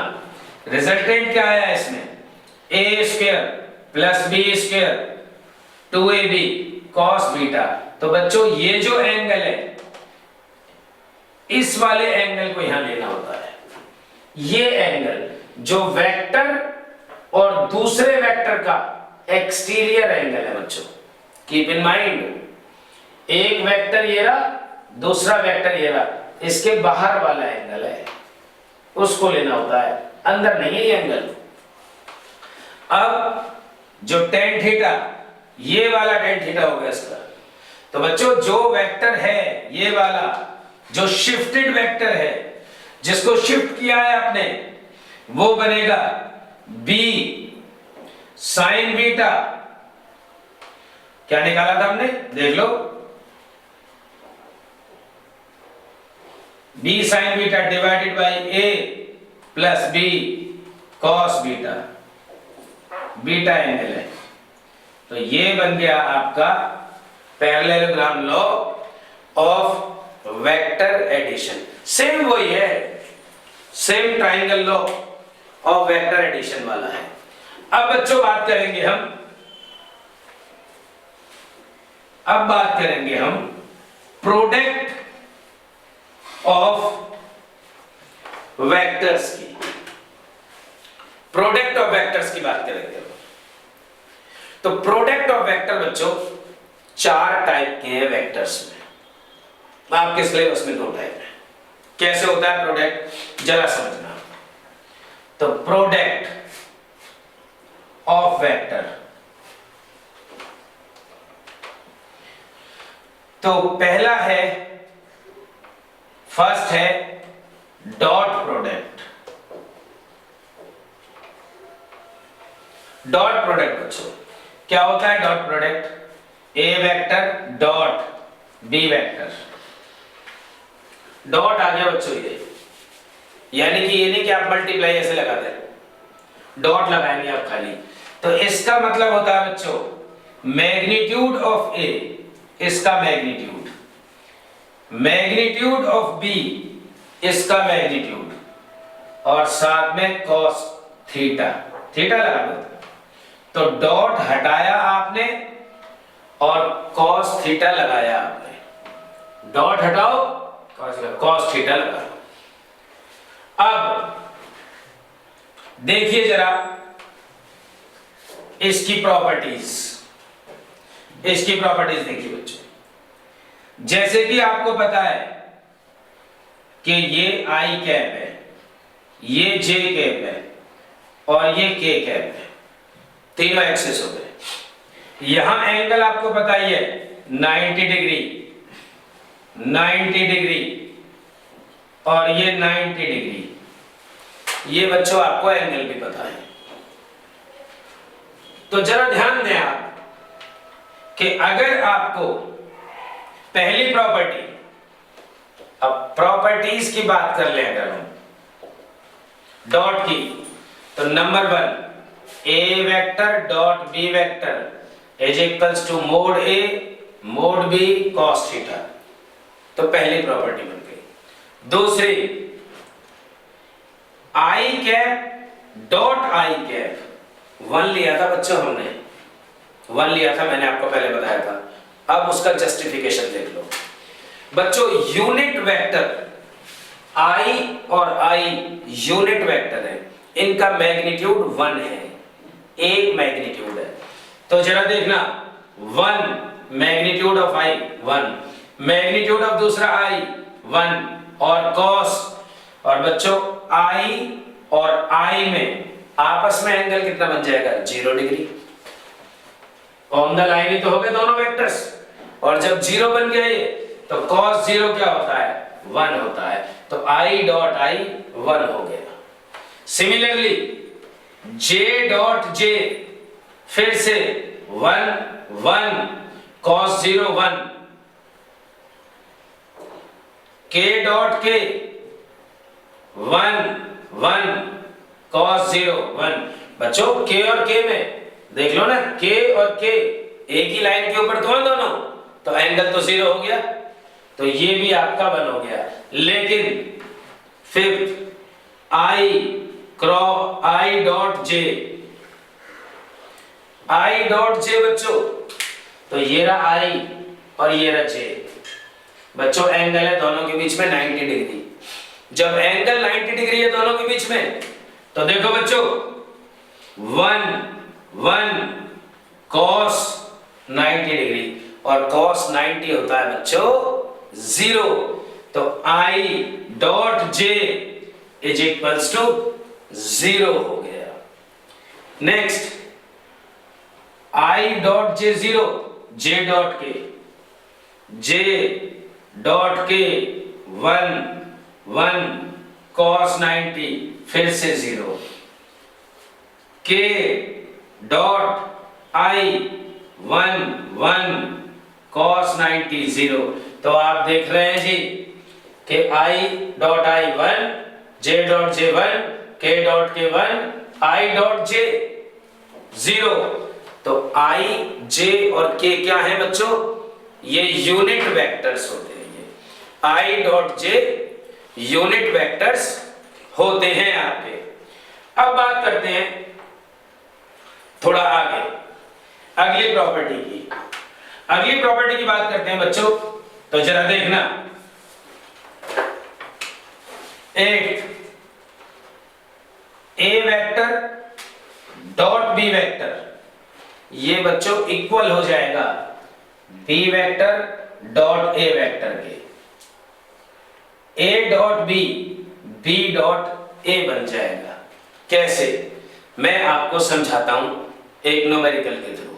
रिजल्टेंट क्या आया इसमें, A square plus B square 2ab cos beta. तो बच्चों ये जो एंगल है, इस वाले एंगल को यहां लेना होता है, ये एंगल जो वेक्टर और दूसरे वेक्टर का एक्सटीरियर एंगल है बच्चों, कीप इन माइंड, एक वेक्टर ये रहा, दूसरा वेक्टर ये रहा, इसके बाहर वाला एंगल है, उसको लेना होता है, अंदर नहीं है ये एंगल। अब जो टेन थीटा, ये वाला टेन थीटा हो गया इसका, तो बच्चों जो वेक्टर है ये वाला, जो शिफ्टेड वेक्टर है, जिसको शिफ्ट किया है आपने, वो बनेगा b साइन बीटा, क्या निकाला था हमने देख लो, b sine beta divided by a plus b cos beta, beta angle है, तो ये बन गया आपका parallelogram law of vector addition. Same वही है, same triangle law of vector addition वाला है। अब बच्चों बात करेंगे हम प्रोडक्ट ऑफ वेक्टर्स की, प्रोडक्ट ऑफ वेक्टर्स की बात करेंगे। तो प्रोडक्ट ऑफ वेक्टर बच्चों 4 टाइप के हैं वेक्टर्स में, आपके सिलेबस में 2 टाइप है। कैसे होता है प्रोडक्ट, जरा समझना। तो प्रोडक्ट ऑफ वेक्टर, तो पहला है, फर्स्ट है डॉट प्रोडक्ट। डॉट प्रोडक्ट बच्चों क्या होता है, dot product, A vector dot B vector, dot आ गया बच्चों ये, यानी कि ये नहीं कि आप मल्टीप्लाई ऐसे लगा दें, डॉट लगाएंगे आप खाली, तो इसका मतलब होता है बच्चों मैग्नीट्यूड ऑफ ए, इसका मैग्नीट्यूड, मैग्नीट्यूड ऑफ बी, इसका मैग्नीट्यूड, और साथ में cos थीटा, थीटा लगा दो। तो डॉट हटाया आपने और cos थीटा लगाया आपने, डॉट हटाओ cos थीटा लगाओ। अब देखिए जरा इसकी प्रॉपर्टीज, इसकी प्रॉपर्टीज देखिए बच्चों। जैसे कि आपको पता है कि ये आई कैप है, ये जे कैप है और ये के कैप है, तीनों एक्सिस हो गए। यहां एंगल आपको पता ही है 90 डिग्री, 90 डिग्री और ये 90 डिग्री, ये बच्चों आपको एंगल भी पता है। तो जरा ध्यान दें आप कि अगर आपको पहली प्रॉपर्टी, अब प्रॉपर्टीज की बात कर लें अगर हम डॉट की, तो number 1 A vector dot B vector is equals to mod A mod B cos theta, तो पहली प्रॉपर्टी बन गई। दूसरी I cap dot I cap, 1 लिया था बच्चों हमने, 1 लिया था, मैंने आपको पहले बताया था। अब उसका जस्टिफिकेशन देख लो बच्चों। यूनिट वेक्टर आई और आई यूनिट वेक्टर है, इनका मैग्नीट्यूड 1 है, एक मैग्नीट्यूड है। तो जरा देखना 1 magnitude of I 1, magnitude of दूसरा आई 1 और cos, और बच्चों आई और आई में आपस में एंगल कितना बन जाएगा 0 डिग्री। ऑन द लाइन ही तो हो गए दोनों वेक्टर्स, और जब 0 बन गया ये तो cos 0 क्या होता है 1 होता है, तो i डॉट i 1 हो गया। सिमिलरली j डॉट j फिर से 1 1 cos 0 1, k dot k 1 1 cos 0 1। बच्चों k और k में देख लो ना, k और k एक ही लाइन के ऊपर तो है दोनों, तो एंगल तो 0 हो गया, तो ये भी आपका 1 हो गया। लेकिन fifth i cross i dot j, i dot j बच्चों, तो ये रहा i और ये रहा j। बच्चों एंगल है दोनों के बीच में 90 डिग्री। जब एंगल 90 डिग्री है दोनों के बीच में, तो देखो बच्चों 1 1 cos 90 डिग्री और cos 90 होता है बच्चों 0, तो i dot j is equals to 0 हो गया। Next i dot j 0, j dot k, j dot k 1 1 cos 90 फिर से 0, k डॉट i 1 1 cos 90 0। तो आप देख रहे हैं जी कि i dot i 1, j dot j 1, k dot k 1, i dot j 0। तो i j और k क्या है बच्चों, ये यूनिट वेक्टर्स होते हैं। ये i dot j unit vectors होते हैं आपके। अब बात करते हैं थोड़ा आगे अगली प्रॉपर्टी की, अगली प्रॉपर्टी की बात करते हैं बच्चों। तो जरा देखना 8 a vector dot b vector, ये बच्चों इक्वल हो जाएगा b vector dot a vector के। a dot b b dot a बन जाएगा। कैसे, मैं आपको समझाता हूं एक न्यूमेरिकल के थ्रू।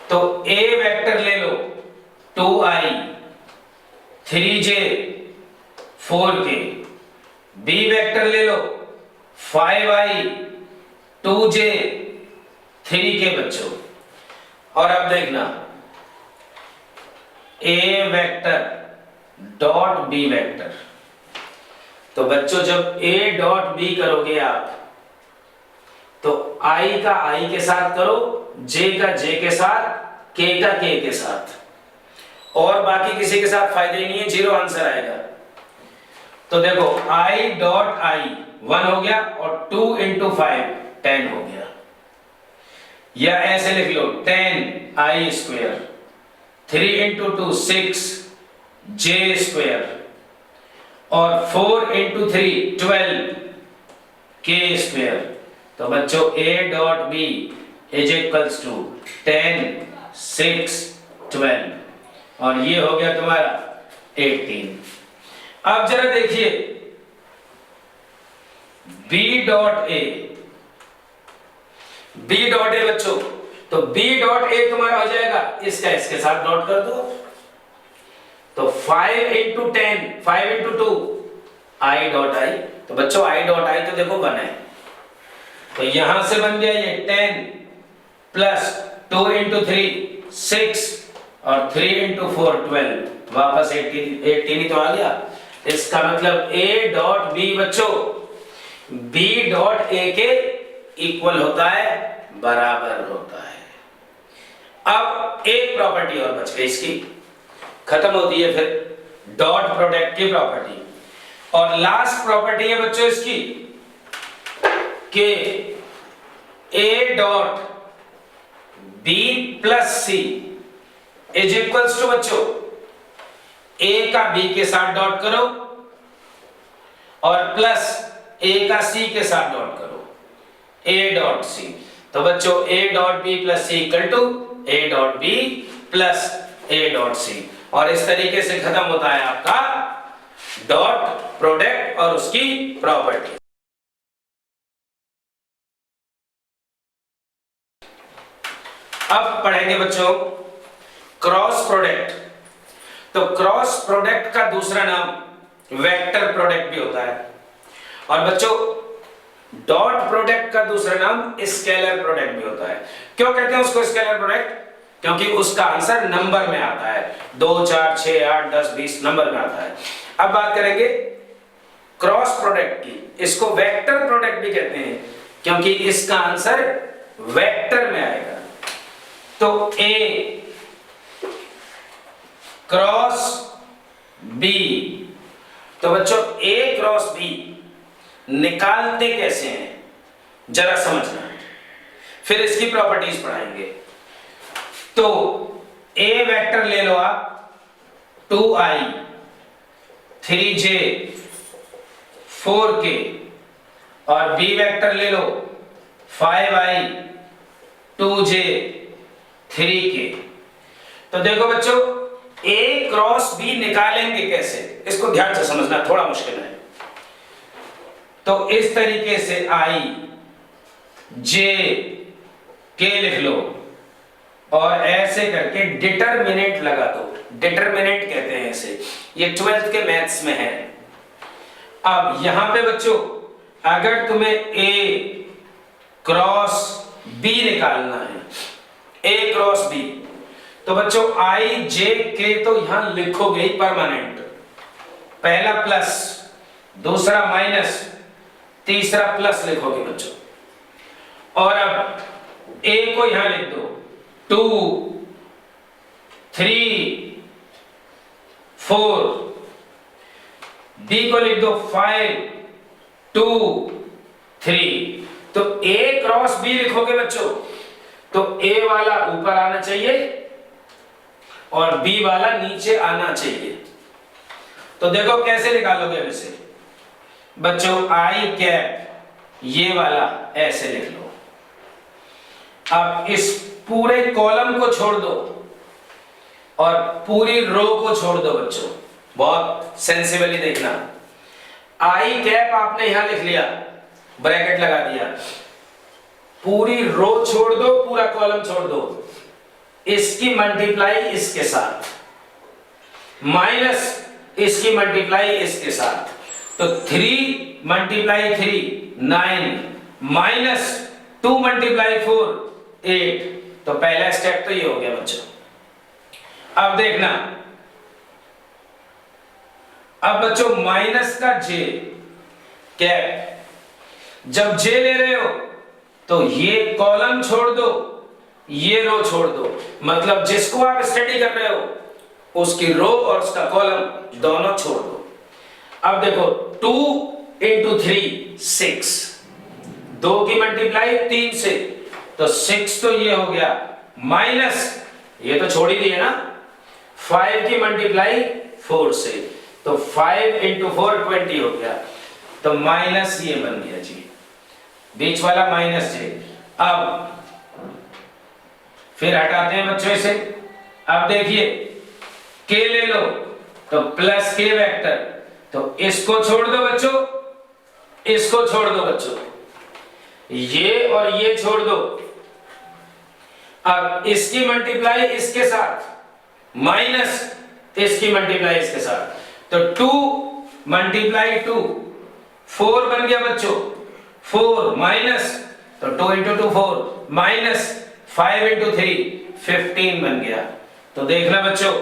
तो a वेक्टर ले लो 2i 3j 4k, b vector ले लो 5i 2j 3k बच्चों। और अब देखना a vector dot b vector, तो बच्चों जब a डॉट b करोगे आप, तो i का i के साथ करो, j का j के साथ, k का k के साथ, और बाकी किसी के साथ फायदा ही नहीं है, 0 आंसर आएगा। तो देखो i डॉट i 1 हो गया और 2 इंटू 5 10 हो गया, या ऐसे लिख लो 10 i square, 3 into 2 6 j square, और 4 इंटू 3 12 k स्क्वायर। तो बच्चों a dot b is equals to 10 6 12, और ये हो गया तुम्हारा 18। अब जरा देखिए b dot a, b dot a बच्चों, तो b डॉट a तुम्हारा हो जाएगा इसका इसके साथ डॉट कर दो, तो 5 into 10 5 into 2 i dot i, तो बच्चों i डॉट i तो देखो 1 है, तो यहां से बन गया ये 10 प्लस 2 इंटू 3 6 और 3 इंटू 4 12, वापस 18 ही तो आ गया। इसका मतलब a डॉट b बच्चों b डॉट a के इक्वल होता है, बराबर होता है। अब एक प्रॉपर्टी और बच गई, इसकी खत्म होती है फिर डॉट प्रोडक्ट की प्रॉपर्टी, और लास्ट प्रॉपर्टी है बच्चों इसकी कि a dot b plus c is equals to बच्चों a का b के साथ डॉट करो और प्लस a का c के साथ डॉट करो, a डॉट c। तो बच्चों a dot b plus c equal to a dot b plus a dot c, और इस तरीके से खत्म होता है आपका डॉट प्रोडक्ट और उसकी प्रॉपर्टी। अब पढ़ेंगे बच्चों क्रॉस प्रोडक्ट। तो क्रॉस प्रोडक्ट का दूसरा नाम वेक्टर प्रोडक्ट भी होता है, और बच्चों डॉट प्रोडक्ट का दूसरा नाम स्केलर प्रोडक्ट भी होता है। क्यों कहते हैं उसको स्केलर प्रोडक्ट? क्योंकि उसका आंसर नंबर में आता है, 2 4 6 8 10 20 नंबर में आता है। अब बात करेंगे क्रॉस प्रोडक्ट की, इसको वेक्टर प्रोडक्ट भी कहते हैं क्योंकि इसका आंसर वेक्टर में आएगा। तो a क्रॉस b, तो बच्चों a क्रॉस b निकालते कैसे हैं जरा समझना, फिर इसकी प्रॉपर्टीज पढ़ाएंगे। तो a वेक्टर ले लो आप 2i 3j 4k, और b वेक्टर ले लो 5i 2j 3k। तो देखो बच्चों a क्रॉस b निकालेंगे कैसे, इसको ध्यान से समझना, थोड़ा मुश्किल है। तो इस तरीके से i j k लिख लो और ऐसे करके डिटरमिनेंट लगा दो, डिटरमिनेंट कहते हैं इसे, ये 12th के मैथ्स में है। अब यहां पे बच्चों अगर तुम्हें a क्रॉस b निकालना है, a क्रॉस b, तो बच्चों i j k तो यहां लिखोगे ही परमानेंट, पहला प्लस दूसरा माइनस तीसरा प्लस लिखोगे बच्चों, और अब a को यहां लिख दो 2 3 4, b को लिख दो 5 2 3। तो a क्रॉस b लिखोगे बच्चों तो a वाला ऊपर आना चाहिए और b वाला नीचे आना चाहिए। तो देखो कैसे निकालोगे इसे बच्चों, i कैप ये वाला ऐसे लिख लो। अब इस पूरे कॉलम को छोड़ दो और पूरी रो को छोड़ दो बच्चों, बहुत सेंसिबली देखना। i कैप आपने यहां लिख लिया, ब्रैकेट लगा दिया, पूरी रो छोड़ दो, पूरा कॉलम छोड़ दो, इसकी मल्टीप्लाई इसके साथ माइनस इसकी मल्टीप्लाई इसके साथ, तो 3 मल्टीप्लाई 3 9 माइनस 2 मल्टीप्लाई 4 8। तो पहला स्टेप तो ये हो गया बच्चों। अब देखना, अब बच्चों माइनस का j कैप, जब j ले रहे हो तो ये कॉलम छोड़ दो, ये रो छोड़ दो, मतलब जिसको आप स्टडी कर रहे हो उसकी रो और उसका कॉलम दोनों छोड़ दो। अब देखो 2 इंटू 3 6, 2 की मल्टीप्लाई 3 से, तो 6 तो ये हो गया, माइनस ये तो छोड़ ही दिए ना, 5 की मल्टीप्लाई 4 से, तो 5 इंटू 4 20 हो गया, तो माइनस ये बन गया जी, बीच वाला माइनस जे। अब फिर हटाते हैं बच्चों इसे। अब देखिए k ले लो तो प्लस k वेक्टर, तो इसको छोड़ दो बच्चों, इसको छोड़ दो बच्चों, ये और ये छोड़ दो। अब इसकी मल्टीप्लाई इसके साथ माइनस इसकी मल्टीप्लाई इसके साथ, तो 2 मल्टीप्लाई 2 4 बन गया बच्चों, 4 माइनस, तो 2 इंटू 2 4 माइनस 5 इंटू 3 15 बन गया। तो देखना बच्चों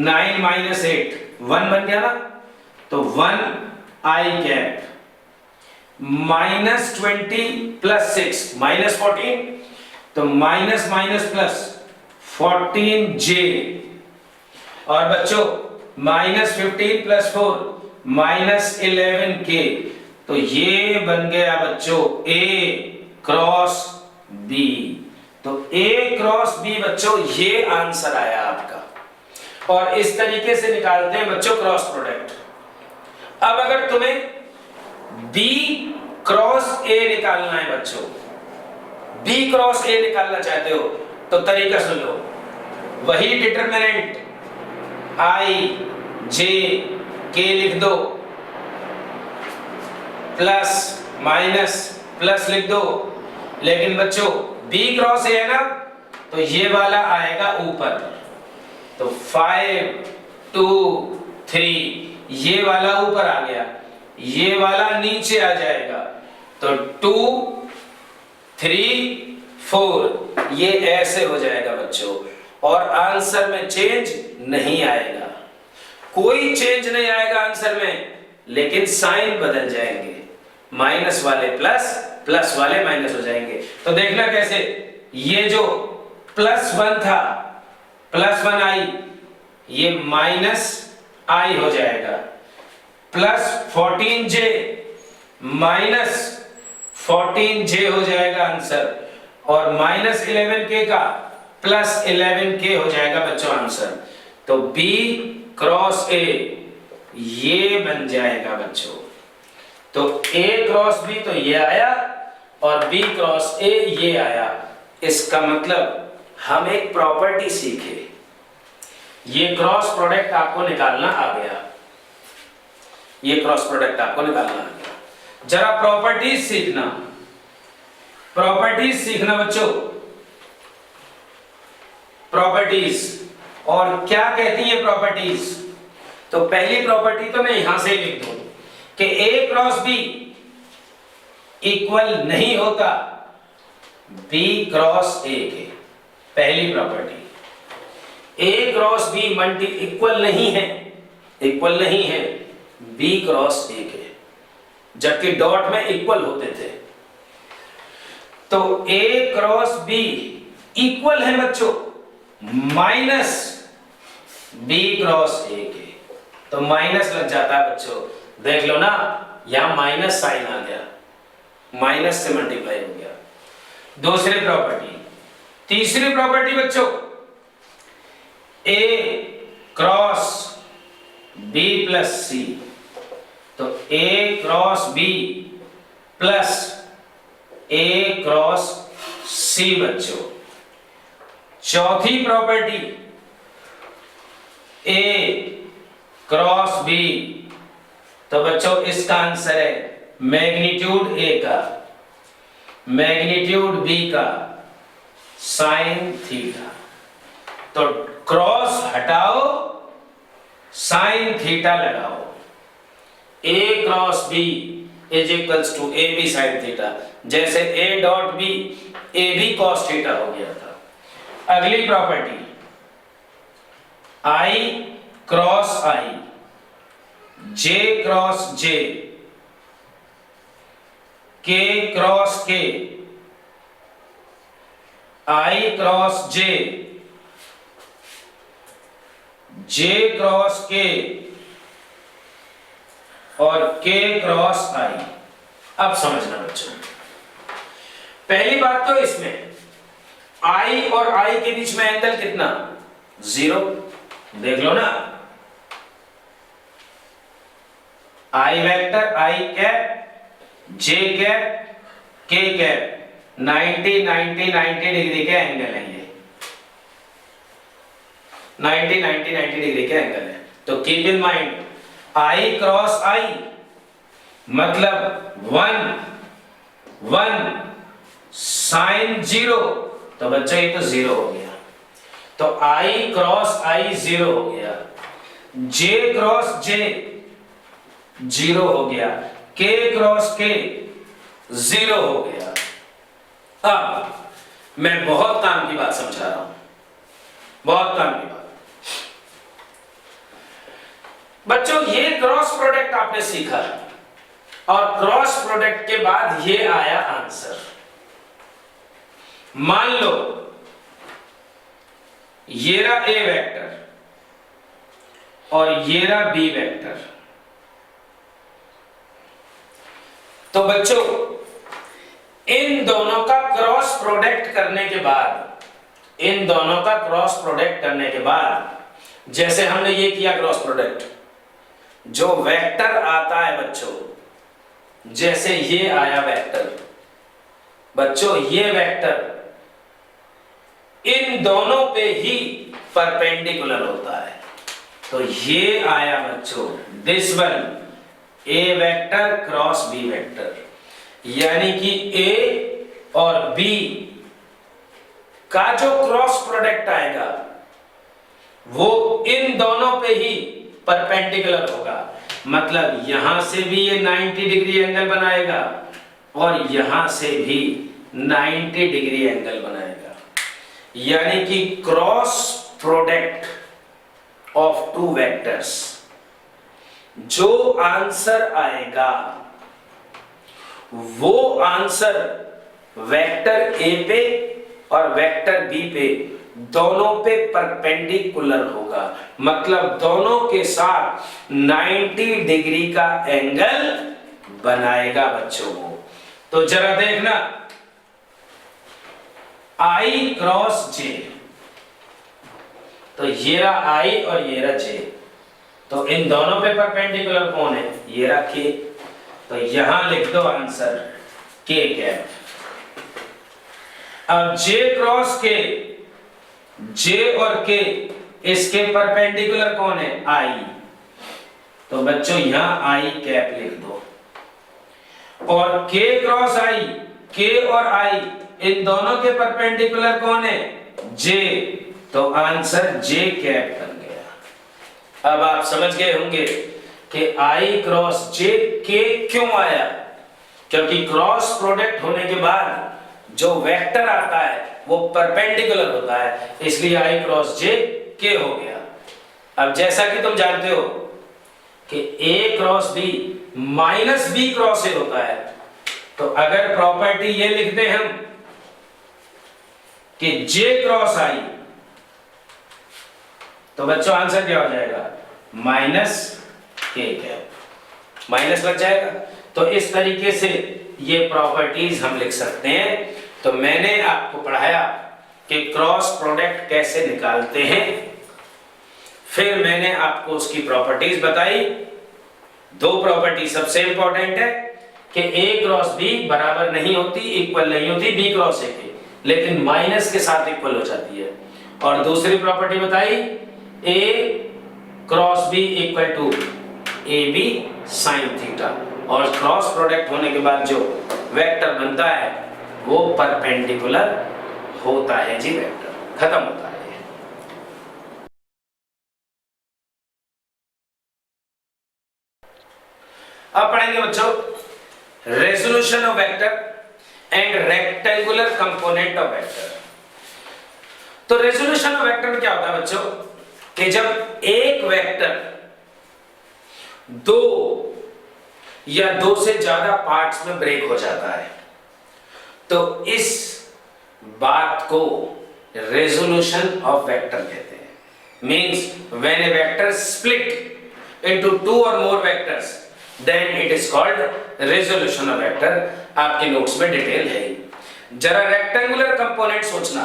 9 माइनस 8 1 बन गया ना, तो 1 आई कैप माइनस 20 प्लस 6 माइनस 14, तो माइनस माइनस प्लस 14 जे, और बच्चों माइनस 15 प्लस 4 माइनस 11 के, तो ये बन गया बच्चों A क्रॉस B। तो A क्रॉस B बच्चों ये आंसर आया आपका, और इस तरीके से निकालते हैं बच्चों क्रॉस प्रोडक्ट। अब अगर तुम्हें B क्रॉस A निकालना है बच्चों, B क्रॉस A निकालना चाहते हो तो तरीका सुन लो, वही डिटरमिनेंट I J K लिख दो, प्लस माइनस प्लस लिख दो, लेकिन बच्चों B क्रॉस A है ना, तो ये वाला आएगा ऊपर, तो 5 2 3 ये वाला ऊपर आ गया, ये वाला नीचे आ जाएगा, तो 2 3 4 ये ऐसे हो जाएगा बच्चों, और आंसर में चेंज नहीं आएगा, कोई चेंज नहीं आएगा आंसर में, लेकिन साइन बदल जाएंगे, माइनस वाले प्लस, प्लस वाले माइनस हो जाएंगे। तो देखना कैसे, ये जो प्लस 1 था, प्लस 1 आई, ये माइनस आई हो जाएगा, प्लस 14j माइनस 14j हो जाएगा आंसर, और माइनस 11k का प्लस 11k हो जाएगा बच्चों आंसर। तो B क्रॉस A ये बन जाएगा बच्चों, तो A क्रॉस B तो ये आया, और B क्रॉस A ये आया। इसका मतलब हम एक प्रॉपर्टी सीखे, ये क्रॉस प्रोडक्ट आपको निकालना आ गया, ये क्रॉस प्रोडक्ट आपको निकालना आ गया। जरा प्रॉपर्टीज सीखना, प्रॉपर्टीज सीखना बच्चों, प्रॉपर्टीज। और क्या कहती है प्रॉपर्टीज, तो पहली प्रॉपर्टी तो मैं यहां से लिख दूं कि A क्रॉस B इक्वल नहीं होता B क्रॉस A के, पहली property. A cross B multi equal नहीं है, इक्वल नहीं है B क्रॉस A के, जबकि डॉट में इक्वल होते थे। तो A क्रॉस B इक्वल है बच्चों माइनस B क्रॉस A के, तो माइनस लग जाता है बच्चों, देख लो ना यहां माइनस साइन आ गया, माइनस से मल्टीप्लाई हो गया। दूसरी प्रॉपर्टी, तीसरी प्रॉपर्टी बच्चों, A cross B plus C, तो A cross B plus A cross C बच्चों। चौथी प्रॉपर्टी A क्रॉस B, तो बच्चों इसका आंसर है मैग्नीट्यूड A का मैग्नीट्यूड B का साइन थीटा। तो क्रॉस हटाओ, साइन थीटा लगाओ, A cross B is equals to A B sine theta, जैसे A dot B A B cos theta हो गया था। अगली property I cross I, J cross J, K cross K, I cross J, J cross K, और K क्रॉस I। अब समझना बच्चों, पहली बात तो इसमें I और I के बीच में एंगल कितना, 0। देख लो ना, I vector I cap J cap K cap 90 90 90 degree के एंगल है, ये 90 90 90 डिग्री के एंगल है। तो keep in mind I cross I मतलब 1 1 साइन 0, तो बच्चों ये तो 0 हो गया। तो I क्रॉस I 0 हो गया, J क्रॉस J 0 हो गया, K क्रॉस K 0 हो गया। अब मैं बहुत काम की बात समझा रहा हूं, बहुत काम की बात। बच्चों ये क्रॉस प्रोडक्ट आपने सीखा और क्रॉस प्रोडक्ट के बाद ये आया आंसर। मान लो ये रहा A वेक्टर और ये रहा B वेक्टर, तो बच्चों इन दोनों का क्रॉस प्रोडक्ट करने के बाद, इन दोनों का क्रॉस प्रोडक्ट करने के बाद, जैसे हमने ये किया क्रॉस प्रोडक्ट, जो वेक्टर आता है बच्चों, जैसे ये आया वेक्टर, बच्चों ये वेक्टर इन दोनों पे ही परपेंडिकुलर होता है। तो ये आया बच्चों this one A vector cross B vector, यानी कि A और B का जो क्रॉस प्रोडक्ट आएगा वो इन दोनों पे ही परपेंडिकुलर होगा। मतलब यहां से भी ये 90 डिग्री एंगल बनाएगा और यहां से भी 90 डिग्री एंगल बनाएगा, यानी कि cross product of two vectors, जो आंसर आएगा वो आंसर वेक्टर A पे और वेक्टर B पे दोनों पे परपेंडिकुलर होगा। मतलब दोनों के साथ 90 डिग्री का एंगल बनाएगा बच्चों को। तो जरा देखना I क्रॉस J, तो ये रहा I और ये रहा J, तो इन दोनों पे परपेंडिकुलर कौन है, ये रहा K, तो यहां लिख दो आंसर K कैप। अब J क्रॉस K, J और K इसके परपेंडिकुलर कौन है, I, तो बच्चों यहां I कैप लिख दो। और K क्रॉस I, K और I इन दोनों के परपेंडिकुलर कौन है, J, तो आंसर J कैप बन गया। अब आप समझ गए होंगे कि I क्रॉस J K क्यों आया, क्योंकि क्रॉस प्रोडक्ट होने के बाद जो वेक्टर आता है वो परपेंडिकुलर होता है, इसलिए I क्रॉस J K हो गया। अब जैसा कि तुम जानते हो कि A cross B minus B cross A होता है, तो अगर प्रॉपर्टी ये लिखते हम कि J क्रॉस I, तो बच्चों आंसर क्या हो जाएगा, माइनस K कैप, माइनस लग जाएगा। तो इस तरीके से ये प्रॉपर्टीज हम लिख सकते हैं। तो मैंने आपको पढ़ाया कि क्रॉस प्रोडक्ट कैसे निकालते हैं, फिर मैंने आपको उसकी प्रॉपर्टीज बताई। दो प्रॉपर्टी सबसे इंपॉर्टेंट है कि A क्रॉस B बराबर नहीं होती, इक्वल नहीं होती B क्रॉस A के, लेकिन माइनस के साथ इक्वल हो जाती है। और दूसरी प्रॉपर्टी बताई A cross B equal to AB sine theta, और क्रॉस प्रोडक्ट होने के बाद जो वेक्टर बनता है वो परपेंडिकुलर होता है जी, वेक्टर खत्म होता है। अब पढ़ेंगे बच्चों resolution of vector and rectangular component of vector. तो रेजोल्यूशन ऑफ वेक्टर में क्या होता है बच्चों कि जब एक वेक्टर दो या दो से ज्यादा पार्ट्स में ब्रेक हो जाता है, तो इस बात को रेजोल्यूशन ऑफ वेक्टर कहते हैं। Means when a vector split into two or more vectors then it is called resolution of vector. आपके नोट्स में डिटेल है। जरा रेक्टेंगुलर कंपोनेंट सोचना।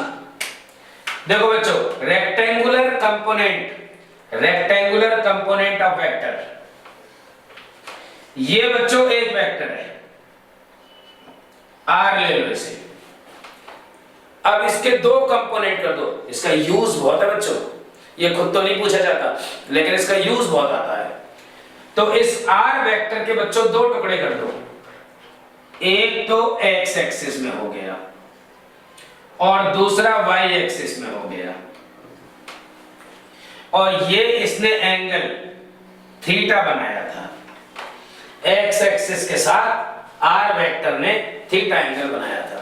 देखो बच्चों, रेक्टेंगुलर कंपोनेंट ऑफ वेक्टर, ये बच्चों एक वेक्टर है, आर ले लो इसे। अब इसके दो कंपोनेंट कर दो। इसका यूज बहुत है बच्चों, ये खुद तो नहीं पूछा जाता लेकिन इसका यूज बहुत आता है। तो इस आर वेक्टर के बच्चों दो टुकड़े कर दो। एक तो एक्स एक्सिस में हो गया और दूसरा वाई एक्सिस में हो गया, और ये इसने एंगल थीटा बनाया था। एक्स एक्सिस के साथ आर वेक्टर ने थीटा एंगल बनाया था।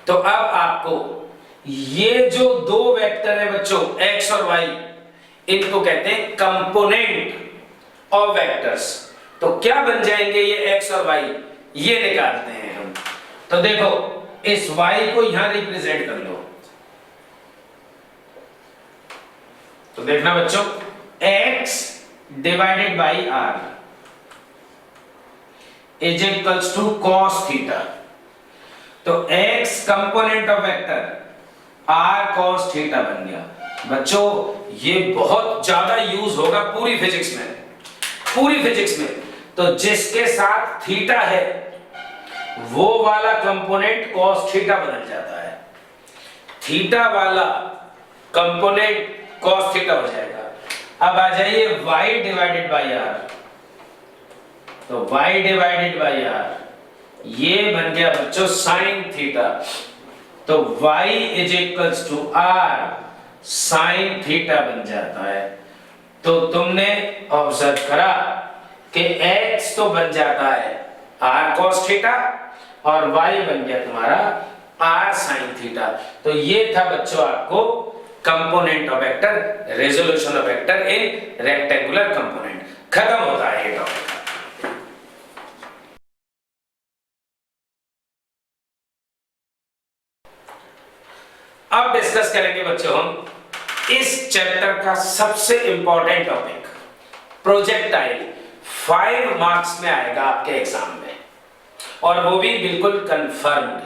तो अब आपको ये जो दो वेक्टर है बच्चों, एक्स और वाई, इनको कहते हैं कंपोनेंट ऑफ वेक्टर्स। तो क्या बन जाएंगे ये एक्स और वाई, ये निकालते हैं हम। तो देखो, इस y को यहां रिप्रेजेंट कर लो। तो देखना बच्चों, x divided by r is equals to cos theta. तो x component of vector r cos theta बन गया। बच्चों ये बहुत ज्यादा यूज होगा पूरी फिजिक्स में। तो जिसके साथ थीटा है वो वाला कंपोनेंट cos थीटा बदल जाता है, थीटा वाला कंपोनेंट cos थीटा हो जाएगा। अब आ जाइए y डिवाइडेड बाई r। तो y डिवाइडेड बाई r ये बन गया बच्चों sin थीटा। तो y is equals to r sin theta बन जाता है। तो तुमने ऑब्जर्व करा कि x तो बन जाता है r cos थीटा और y बन गया तुम्हारा r sin थीटा। तो ये था बच्चों आपको component of vector, resolution of vector in rectangular component. खत्म होता है ये टॉपिक। अब डिस्कस करेंगे बच्चों हम इस चैप्टर का सबसे इंपॉर्टेंट टॉपिक, प्रोजेक्टाइल। 5 मार्क्स में आएगा आपके एग्जाम में, और वो भी बिल्कुल कंफर्म्ड।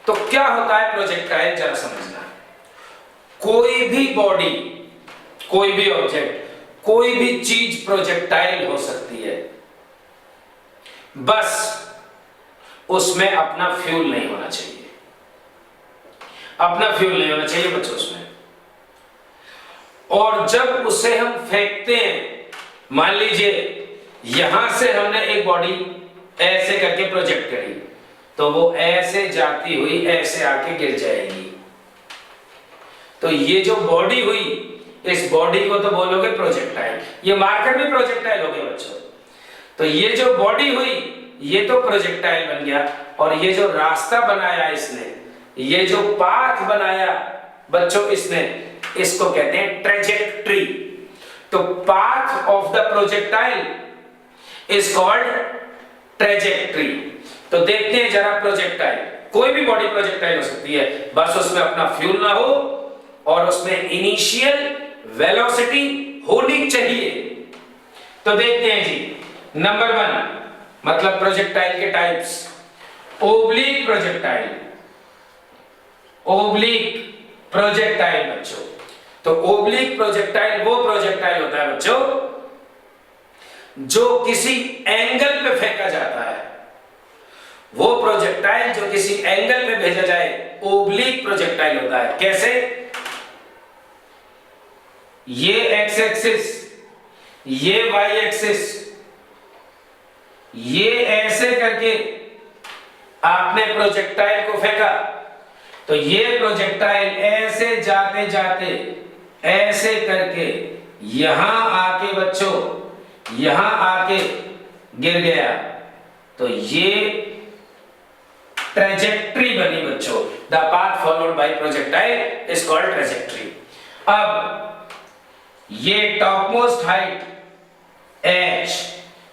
तो क्या होता है प्रोजेक्टाइल, जरा समझना। कोई भी बॉडी, कोई भी ऑब्जेक्ट, कोई भी चीज प्रोजेक्टाइल हो सकती है, बस उसमें अपना फ्यूल नहीं होना चाहिए। अपना फ्यूल नहीं होना चाहिए बच्चों उसमें। और जब उसे हम फेंकते हैं, मान लीजिए यहां से हमने एक बॉडी ऐसे करके प्रोजेक्ट करी, तो वो ऐसे जाती हुई ऐसे आके गिर जाएगी। तो ये जो बॉडी हुई, इस बॉडी को तो बोलोगे प्रोजेक्टाइल। ये मार्कर भी प्रोजेक्टाइल हो गया बच्चों। तो ये जो बॉडी हुई ये तो प्रोजेक्टाइल बन गया, और ये जो रास्ता बनाया इसने, ये जो पाथ बनाया बच्चों इसने, इसको कहते हैं ट्रेजेक्ट्री। तो path of the projectile is called trajectory. तो देखते हैं जरा प्रोजेक्टाइल, कोई भी बॉडी प्रोजेक्टाइल हो सकती है, बस उसमें अपना फ्यूल ना हो और उसमें इनिशियल वेलोसिटी होनी चाहिए। तो देखते हैं जी, नंबर 1 मतलब प्रोजेक्टाइल के types. Oblique projectile, oblique projectile बच्चों। तो ओब्लिक प्रोजेक्टाइल वो प्रोजेक्टाइल होता है बच्चों जो किसी एंगल पे फेंका जाता है। वो प्रोजेक्टाइल जो किसी एंगल पे भेजा जाए ओब्लिक प्रोजेक्टाइल होता है। कैसे? ये एक्स एक्सिस, ये वाई एक्सिस, ये ऐसे करके आपने प्रोजेक्टाइल को फेंका, तो ये प्रोजेक्टाइल ऐसे जाते जाते ऐसे करके यहां आके बच्चों, यहां आके गिर गया। तो ये ट्रेजेक्ट्री बनी बच्चों। The path followed by projectile is called trajectory. अब ये टॉपमोस्ट हाइट h,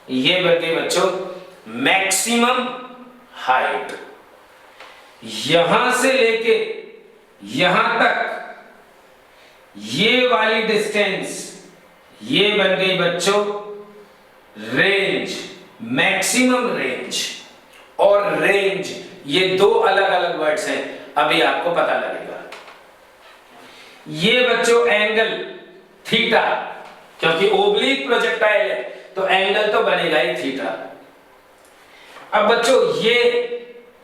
ये बन गई बच्चों मैक्सिमम हाइट। यहां से लेके यहां तक ये वाली डिस्टेंस ये बन गई बच्चों रेंज, मैक्सिमम रेंज और रेंज, ये दो अलग अलग वर्ड्स हैं, अभी आपको पता लगेगा। ये बच्चों एंगल थीटा, क्योंकि ओब्लिक प्रोजेक्टाइल है तो एंगल तो बनेगा ही थीटा। अब बच्चों ये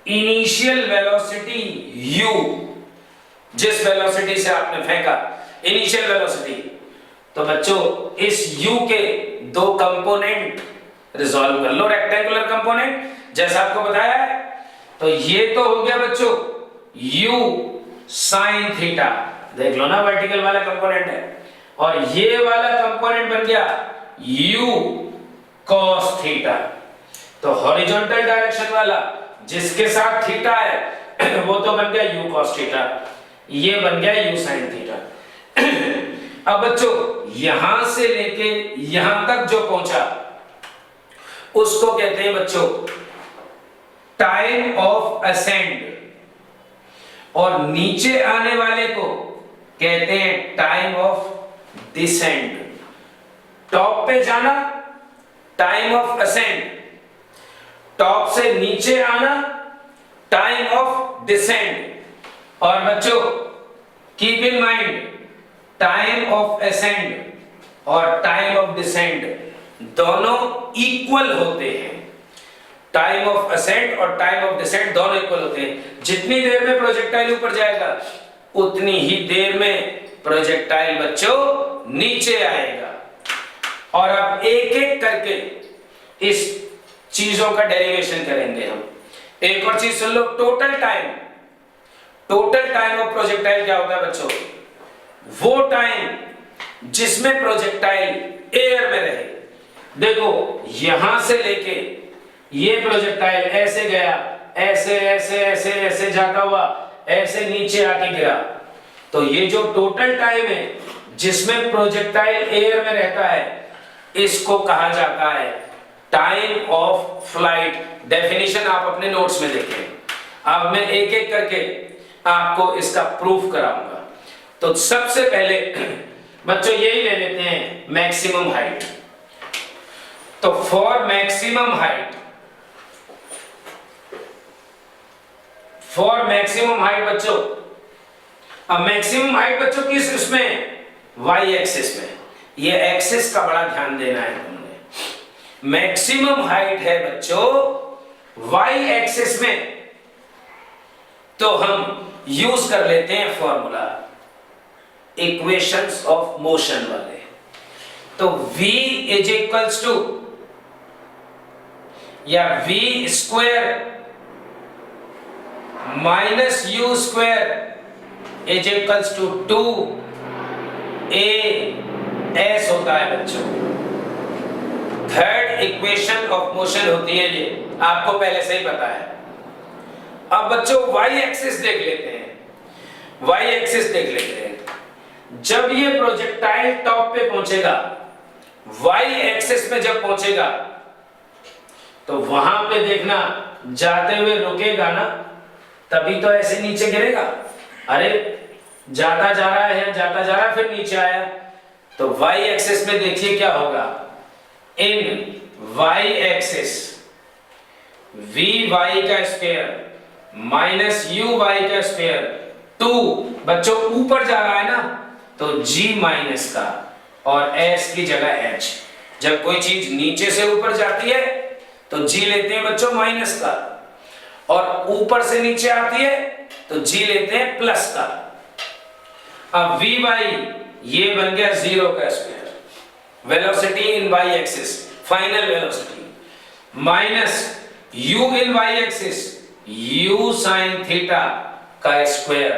इनिशियल वेलोसिटी u, जिस वेलोसिटी से आपने फेंका, इनिशियल वेलोसिटी, तो बच्चों इस u के दो कंपोनेंट रिजॉल्व कर लो, रेक्टेंगुलर कंपोनेंट जैसा आपको बताया है। तो ये तो हो गया बच्चों u साइन थीटा, देख लो ना वर्टिकल वाला कंपोनेंट है, और ये वाला कंपोनेंट बन गया u cos थीटा। तो हॉरिजॉन्टल डायरेक्शन वाला जिसके साथ थीटा है वो तो बन गया u cos थीटा, ये बन गया u sin थीटा। अब बच्चों यहां से लेके यहां तक जो पहुंचा उसको कहते हैं बच्चों टाइम ऑफ असेंड, और नीचे आने वाले को कहते हैं टाइम ऑफ डिसेंड। टॉप पे जाना टाइम ऑफ असेंड, टॉप से नीचे आना टाइम ऑफ डिसेंड। और बच्चों keep in mind time of ascend और टाइम ऑफ डिसेंड दोनों इक्वल होते हैं। टाइम ऑफ असेंड और टाइम ऑफ डिसेंड दोनों इक्वल होते हैं। जितनी देर में प्रोजेक्टाइल ऊपर जाएगा उतनी ही देर में प्रोजेक्टाइल बच्चों नीचे आएगा। और अब एक एक करके इस चीजों का डेरिवेशन करेंगे हम। एक और चीज सुन लो, टोटल टाइम ऑफ प्रोजेक्टाइल क्या होता है बच्चों? वो टाइम जिसमें प्रोजेक्टाइल एयर में रहे। देखो यहां से लेके ये प्रोजेक्टाइल ऐसे गया, ऐसे ऐसे ऐसे ऐसे जाता हुआ ऐसे नीचे आके गिरा, तो ये जो टोटल टाइम है जिसमें प्रोजेक्टाइल एयर में रहता है इसको कहा जाता है टाइम ऑफ फ्लाइट। डेफिनेशन आप अपने नोट्स में देखें। अब मैं एक एक करके आपको इसका प्रूफ कराऊंगा। तो सबसे पहले बच्चों यही ले लेते हैं मैक्सिमम हाइट। तो फॉर मैक्सिमम हाइट बच्चों, अब मैक्सिमम हाइट बच्चों किस इसमें? वाई एक्सिस में। ये एक्सिस का बड़ा ध्यान देना है हमने। मैक्सिमम हाइट है बच्चों वाई एक्सिस में, तो हम यूज कर लेते हैं फॉर्मूला इक्वेशंस ऑफ मोशन वाले। तो v इज इक्वल्स टू या v square minus u square is equals to 2a(s) होता है बच्चों। थर्ड इक्वेशन ऑफ मोशन होती है ये, आपको पहले से ही पता है। अब बच्चों y एक्सिस देख लेते हैं। y एक्सिस देख लेते हैं। जब ये प्रोजेक्टाइल टॉप पे पहुंचेगा, y एक्सिस में जब पहुंचेगा तो वहां पे देखना जाते हुए रुकेगा ना, तभी तो ऐसे नीचे गिरेगा। अरे जाता जा रहा है, जाता जा रहा है, फिर नीचे आया, तो y एक्सिस में देखिए क्या होगा। इन y एक्सिस vy का स्क्वायर माइनस uy का स्क्वायर 2 बच्चों ऊपर जा रहा है ना, तो g माइनस का और s की जगह h। जब कोई चीज नीचे से ऊपर जाती है तो g लेते हैं बच्चों माइनस का, और ऊपर से नीचे आती है तो g लेते हैं प्लस का। अब vy ये बन गया 0 का square, velocity in y axis, final velocity, minus u in y axis u sin theta का स्क्वायर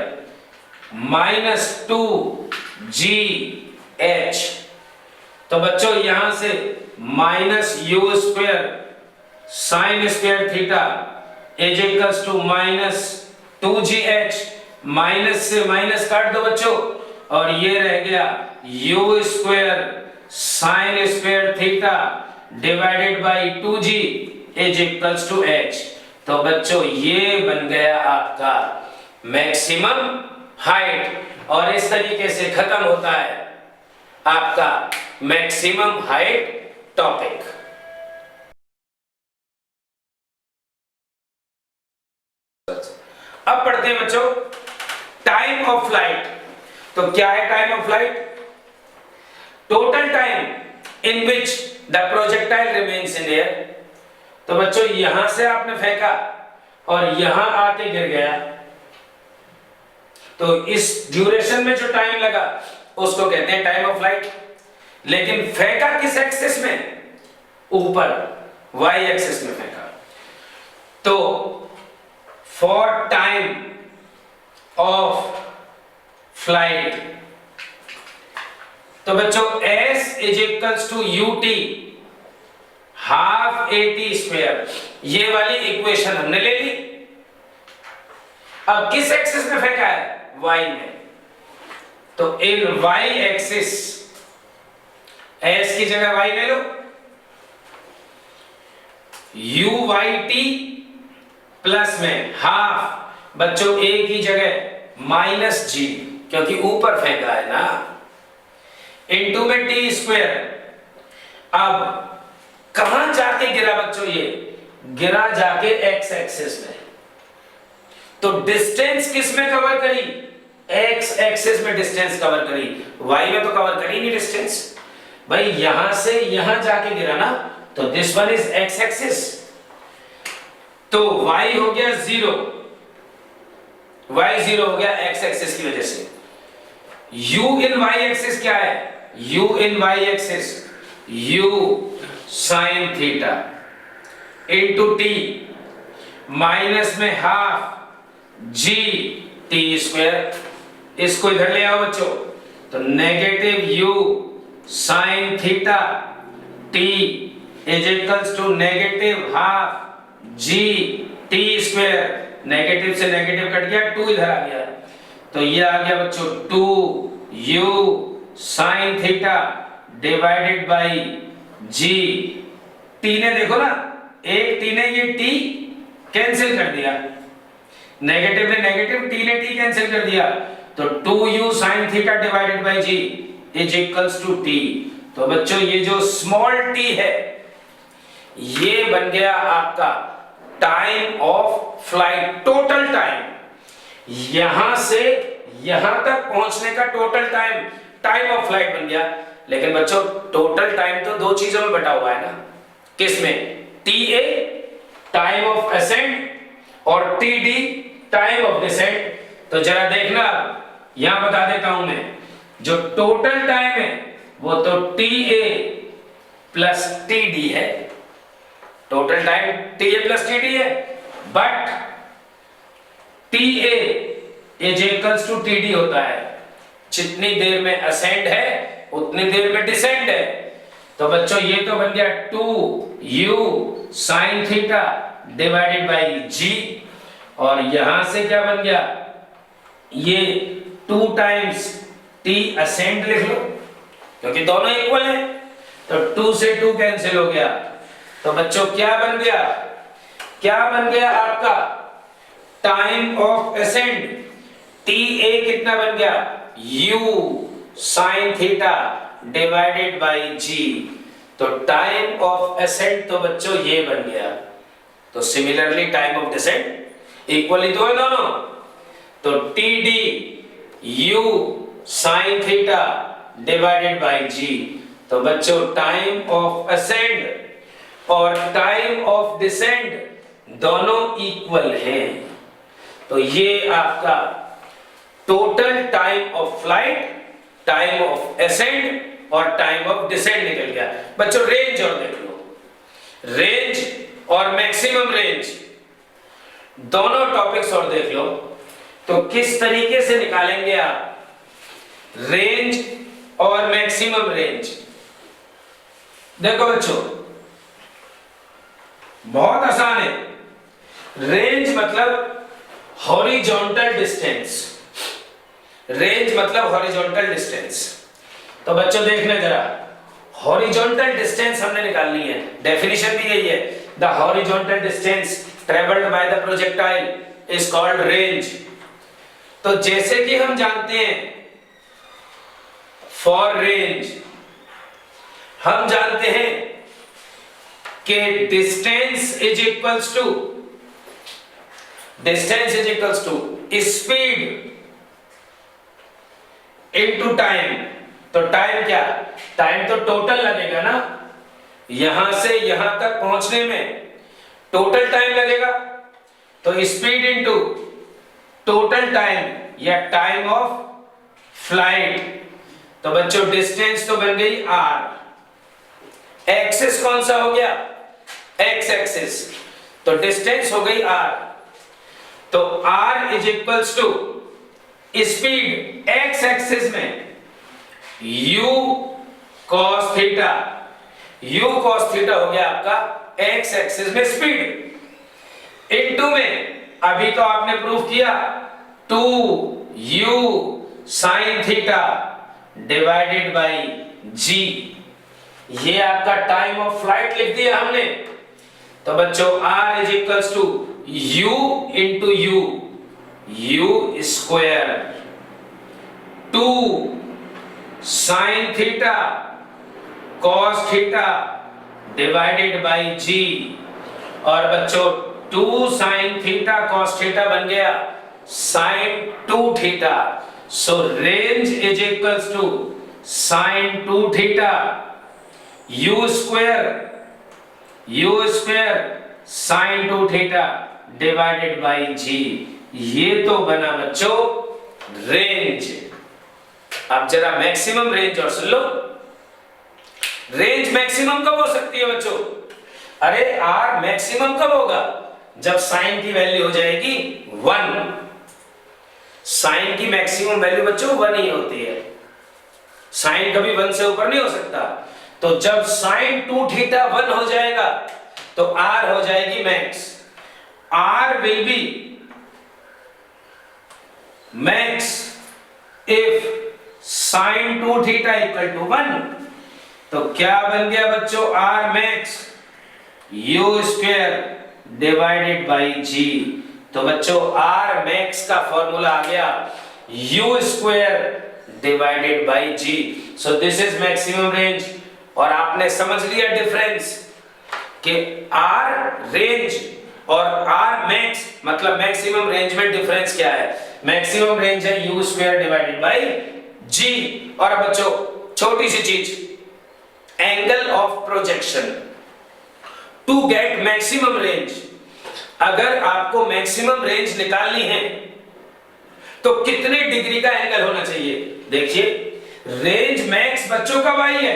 माइनस 2gh। तो बच्चों यहां से माइनस u square sine square theta is equals to minus 2gh। Minus से माइनस काट दो बच्चों, और ये रह गया u square sine square theta divided by 2g is equals to h। तो बच्चों ये बन गया आपका मैक्सिमम हाइट, और इस तरीके से खत्म होता है आपका मैक्सिमम हाइट टॉपिक। अब पढ़ते हैं बच्चों टाइम ऑफ फ्लाइट। तो क्या है time of flight? Total time in which the projectile remains in air. तो बच्चों यहां से आपने फेंका और यहां आके गिर गया, तो इस ड्यूरेशन में जो टाइम लगा उसको कहते हैं टाइम ऑफ फ्लाइट। लेकिन फेंका किस एक्सिस में? ऊपर वाई एक्सिस में फेंका। तो फॉर टाइम ऑफ फ्लाइट, तो बच्चों s is equals to ut half at square, ये वाली इक्वेशन हमने ले ली। अब किस एक्सिस में फेंका है? y में। तो इन y एक्सिस s की जगह y ले लो, ut प्लस में हाफ बच्चों a की जगह माइनस g, क्योंकि ऊपर फेंका है ना, इनटू में टी स्क्वायर। अब कहां जाके गिरा बच्चों? ये गिरा जाके x एक्सिस में। तो डिस्टेंस किस में कवर करी? x एक्सिस में डिस्टेंस कवर करी, y में तो कवर करी नहीं डिस्टेंस। भाई यहां से यहां जाके गिरा ना, तो this one is x axis, तो y हो गया 0, y 0 हो गया x एक्सिस की वजह से। u इन y एक्सिस क्या है? u in y axis u sine theta into t minus में हाफ g t स्क्वायर। इसको इधर ले आओ बच्चों, तो negative u sine theta t is equals to negative half g t square. Negative से नेगेटिव कट गया, 2 इधर आ गया, तो ये आ गया बच्चों 2u sine theta divided by g। t ने देखो ना, एक t ने ये t कैंसिल कर दिया, नेगेटिव ने नेगेटिव, t ने t कैंसिल कर दिया, तो 2u sine theta divided by g is equals to t। तो बच्चों ये जो स्मॉल t है ये बन गया आपका time of flight, total time, यहां से यहां तक पहुंचने का total time, time of flight बन गया। लेकिन बच्चों टोटल टाइम तो दो चीजों में बटा हुआ है ना, किसमें? TA टाइम ऑफ असेंट और TD टाइम ऑफ डिसेंट। तो जरा देखना, यहां बता देता हूं मैं, जो टोटल टाइम है वो तो TA प्लस TD है, total time TA plus TD है, but TA is equals to TD होता है, जितनी देर में असेंड है उतनी देर में डिसेंड है। तो बच्चों ये तो बन गया 2u sine theta divided by g, और यहां से क्या बन गया? ये 2 टाइम्स t असेंड लिख लो, क्योंकि दोनों इक्वल है, तो 2 से 2 कैंसिल हो गया। तो बच्चों क्या बन गया? क्या बन गया आपका टाइम ऑफ असेंड? TA कितना बन गया? u sine theta divided by g। तो टाइम ऑफ असेंड तो बच्चों ये बन गया। तो similarly time of descent equally तो है दोनों, तो TD u sine theta divided by g। तो बच्चों टाइम ऑफ असेंड और टाइम ऑफ डिसेंट दोनों इक्वल हैं। तो ये आपका total time of flight, time of ascend और टाइम ऑफ डिसेंड निकल गया। बच्चों रेंज और देख लो, रेंज और मैक्सिमम रेंज दोनों टॉपिक्स और देख लो, तो किस तरीके से निकालेंगे आप रेंज और मैक्सिमम रेंज? देखो बच्चों बहुत आसान है। रेंज मतलब हॉरिजॉन्टल डिस्टेंस, रेंज मतलब हॉरिजॉन्टल डिस्टेंस। तो बच्चों देखना जरा, हॉरिजॉन्टल डिस्टेंस हमने निकालनी है, डेफिनेशन भी यही है, the horizontal distance travelled by the projectile is called range. तो जैसे कि हम जानते हैं फॉर रेंज हम जानते हैं कि distance is equals to distance is equals to speed into time. तो टाइम क्या, टाइम तो टोटल लगेगा ना, यहां से यहां तक पहुंचने में टोटल टाइम लगेगा, तो स्पीड इनटू टोटल टाइम या टाइम ऑफ फ्लाइट। तो बच्चों डिस्टेंस तो बन गई r, एक्सिस कौन सा हो गया, x एक्सिस, तो डिस्टेंस हो गई r। तो r is equals to speed x axis में u cos theta, u cos theta हो गया आपका x एक्सिस में स्पीड, इनटू में अभी तो आपने प्रूफ किया 2u sin theta divided by g, ये आपका टाइम ऑफ फ्लाइट लिख दिया हमने। तो बच्चों r is equals to u into u square 2 sine theta cos theta divided by g, और बच्चों 2 साइन थीटा कॉस थीटा बन गया sine 2 theta. So range is equals to sine 2 theta u square sine 2 theta divided by g, ये तो बना बच्चों रेंज। अब जरा मैक्सिमम रेंज और सुन लो, रेंज मैक्सिमम कब हो सकती है बच्चों, अरे r मैक्सिमम कब होगा, जब साइन की वैल्यू हो जाएगी 1, साइन की मैक्सिमम वैल्यू बच्चों 1 ही होती है, साइन कभी 1 से ऊपर नहीं हो सकता। तो जब साइन 2 थीटा 1 हो जाएगा तो r हो जाएगी max, r will be max if sine 2 theta equal to 1। तो क्या बन गया बच्चों r max u square divided by g। तो बच्चों r मैक्स का फॉर्मूला आ गया u square divided by g। So this is maximum range. और आपने समझ लिया डिफरेंस कि r रेंज और r मैक्स मतलब मैक्सिमम रेंज में डिफरेंस क्या है। मैक्सिमम रेंज है u square divided by g। और बच्चों छोटी सी चीज, angle of projection to get maximum range. अगर आपको मैक्सिमम रेंज निकालनी है तो कितने डिग्री का एंगल होना चाहिए। देखिए रेंज मैक्स बच्चों कब आई है,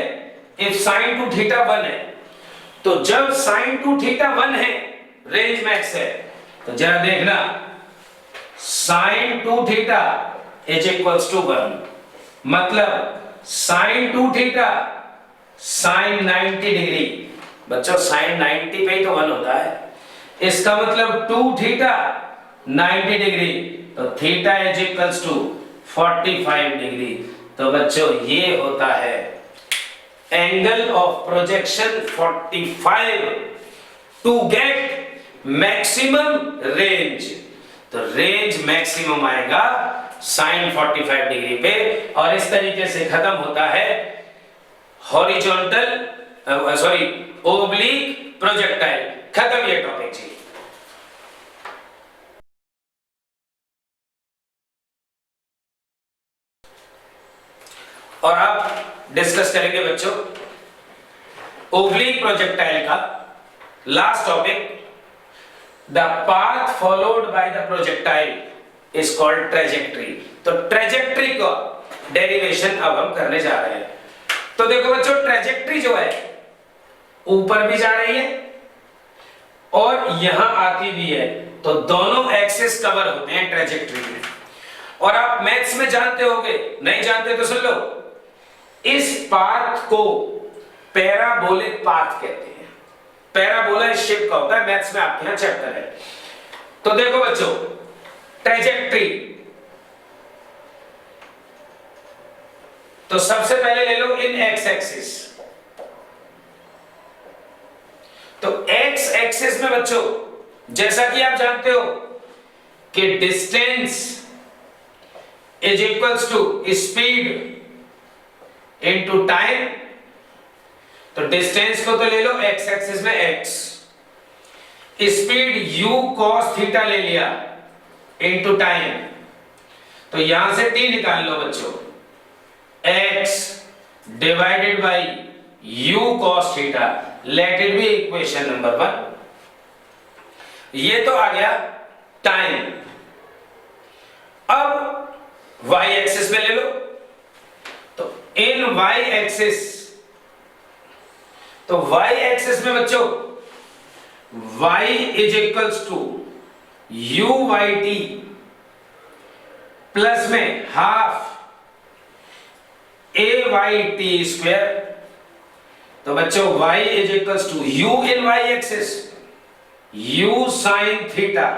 इफ साइन 2 थीटा 1 है। तो जब साइन 2 थीटा 1 है रेंज मैक्स है। तो जरा देखना sine 2 theta is equals to 1, मतलब साइन 2 थीटा साइन 90 डिग्री। बच्चों साइन 90 पे ही तो 1 होता है, इसका मतलब 2 थीटा 90 डिग्री, तो theta is equals to 45 degree. तो बच्चों ये होता है angle of projection 45 to get maximum range. तो रेंज मैक्सिमम आएगा साइन 45 डिग्री पे। और इस तरीके से खत्म होता है हॉरिजॉन्टल ओब्लिक प्रोजेक्टाइल। खत्म ये टॉपिक जी। और अब डिस्कस करेंगे बच्चों ओब्लिक प्रोजेक्टाइल का last topic, the path followed by the projectile is called trajectory. तो ट्रेजेक्ट्री का डेरिवेशन अब हम करने जा रहे हैं। तो देखो बच्चों ट्रेजेक्ट्री जो है ऊपर भी जा रही है और यहां आती भी है, तो दोनों एक्सिस कवर होते हैं ट्रेजेक्ट्री में। और आप मैथ्स में जानते होगे, नहीं जानते तो सुन लो, इस पाथ को पैराबोलिक पाथ कहते हैं। पैराबोला इस शेप का होता है, मैथ्स में आपके यहां चैप्टर है। तो देखो बच्चों ट्रेजेक्ट्री, तो सबसे पहले ले लो इन एक्स एक्सिस। तो एक्स एक्सिस में बच्चों जैसा कि आप जानते हो कि distance is equals to speed into time. तो डिस्टेंस को तो ले लो एक्स एक्सिस में x, speed u cos theta ले लिया इनटू टाइम, तो यहां से t निकाल लो बच्चों, x divided by u cos theta, late it B equation number 1। ये तो आ गया टाइम। अब y एक्सिस में ले लो, तो इन y एक्सिस, तो y एक्सिस में बच्चों y is equals to u by T plus में half a by T square. तो बच्चों y is equals to u in y axis u sine theta,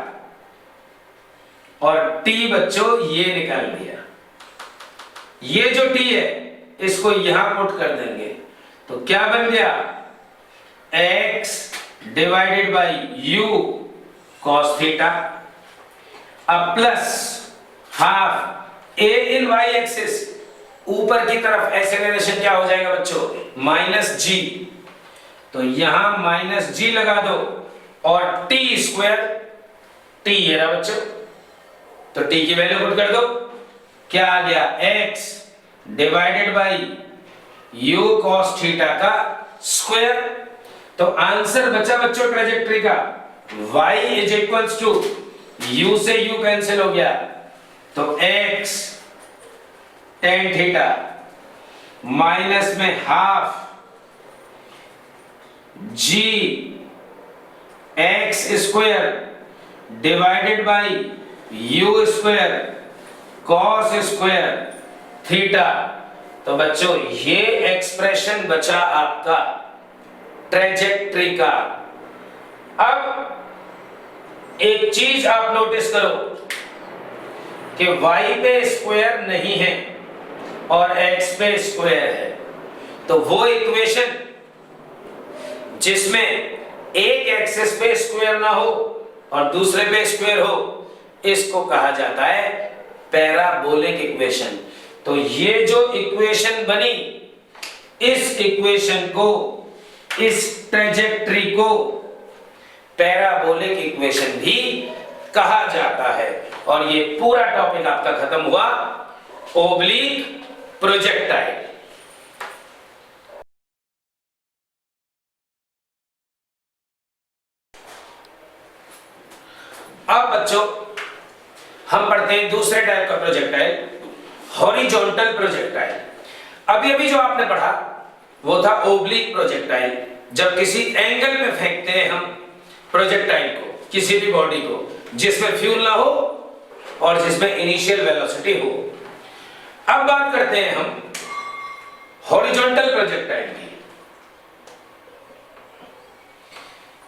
और t बच्चों ये निकाल दिया। ये जो t है इसको यहां पुट कर देंगे, तो क्या बन गया, x divided by u cos theta, अब plus half a in y axis, ऊपर की तरफ एक्सेलरेशन क्या हो जाएगा बच्चों, माइनस g, तो यहां माइनस g लगा दो, और t स्क्वायर, t ये रहा बच्चों, तो t की वैल्यू पुट कर दो, क्या आ गया, x divided by u cos theta का स्क्वायर। तो आंसर बचा बच्चों ट्रेजेक्टरी का y is equals to u से u कैंसिल हो गया, तो x tan थीटा माइनस में half g x square divided by u square cos square theta. तो बच्चों ये एक्सप्रेशन बचा आपका ट्रेजेक्टरी का। अब एक चीज आप नोटिस करो कि y पे स्क्वायर नहीं है और x पे स्क्वायर है, तो वो इक्वेशन जिसमें एक एक्सिस पे स्क्वायर ना हो और दूसरे पे स्क्वायर हो, इसको कहा जाता है पैराबोलिक इक्वेशन। तो ये जो इक्वेशन बनी, इस इक्वेशन को, इस ट्रेजेक्टरी को पैराबोलिक इक्वेशन भी कहा जाता है। और ये पूरा टॉपिक आपका खत्म हुआ ओब्लिक प्रोजेक्टाइल। अब बच्चों हम पढ़ते हैं दूसरे टाइप का प्रोजेक्टाइल, हॉरिजॉन्टल प्रोजेक्टाइल। अभी जो आपने पढ़ा वो था ओब्लिक प्रोजेक्टाइल, जब किसी एंगल में फेंकते हैं हम प्रोजेक्टाइल को, किसी भी बॉडी को जिसमें फ्यूल ना हो और जिसमें इनिशियल वेलोसिटी हो। अब बात करते हैं हम हॉरिजॉन्टल प्रोजेक्टाइल की।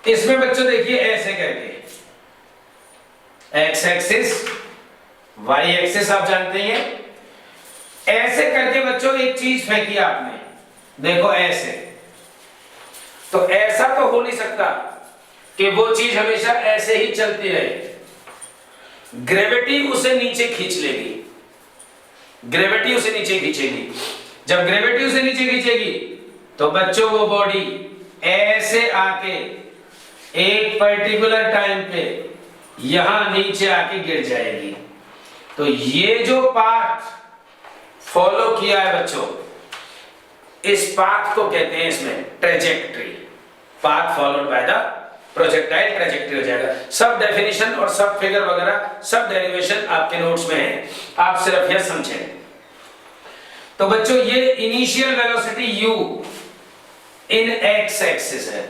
इसमें बच्चों देखिए ऐसे करके एक्स एक्सिस, वाई एक्सिस आप जानते हैं, ऐसे करके बच्चों एक चीज फेंकी आपने, देखो ऐसे। तो ऐसा तो हो नहीं सकता कि वो चीज हमेशा ऐसे ही चलती रहे, ग्रेविटी उसे नीचे खींच लेगी, ग्रेविटी उसे नीचे खींचेगी। जब ग्रेविटी उसे नीचे खींचेगी तो बच्चों वो बॉडी ऐसे आके एक पर्टिकुलर टाइम पे यहां नीचे आके गिर जाएगी। तो ये जो पाथ फॉलो किया है बच्चों, इस पाथ को कहते हैं इसमें trajectory, path followed by the projectile trajectory हो जाएगा। सब डेफिनेशन और सब फिगर वगैरह सब डेरिवेशन आपके नोट्स में है, आप सिर्फ यह समझें। तो बच्चों ये initial velocity u in x axis है।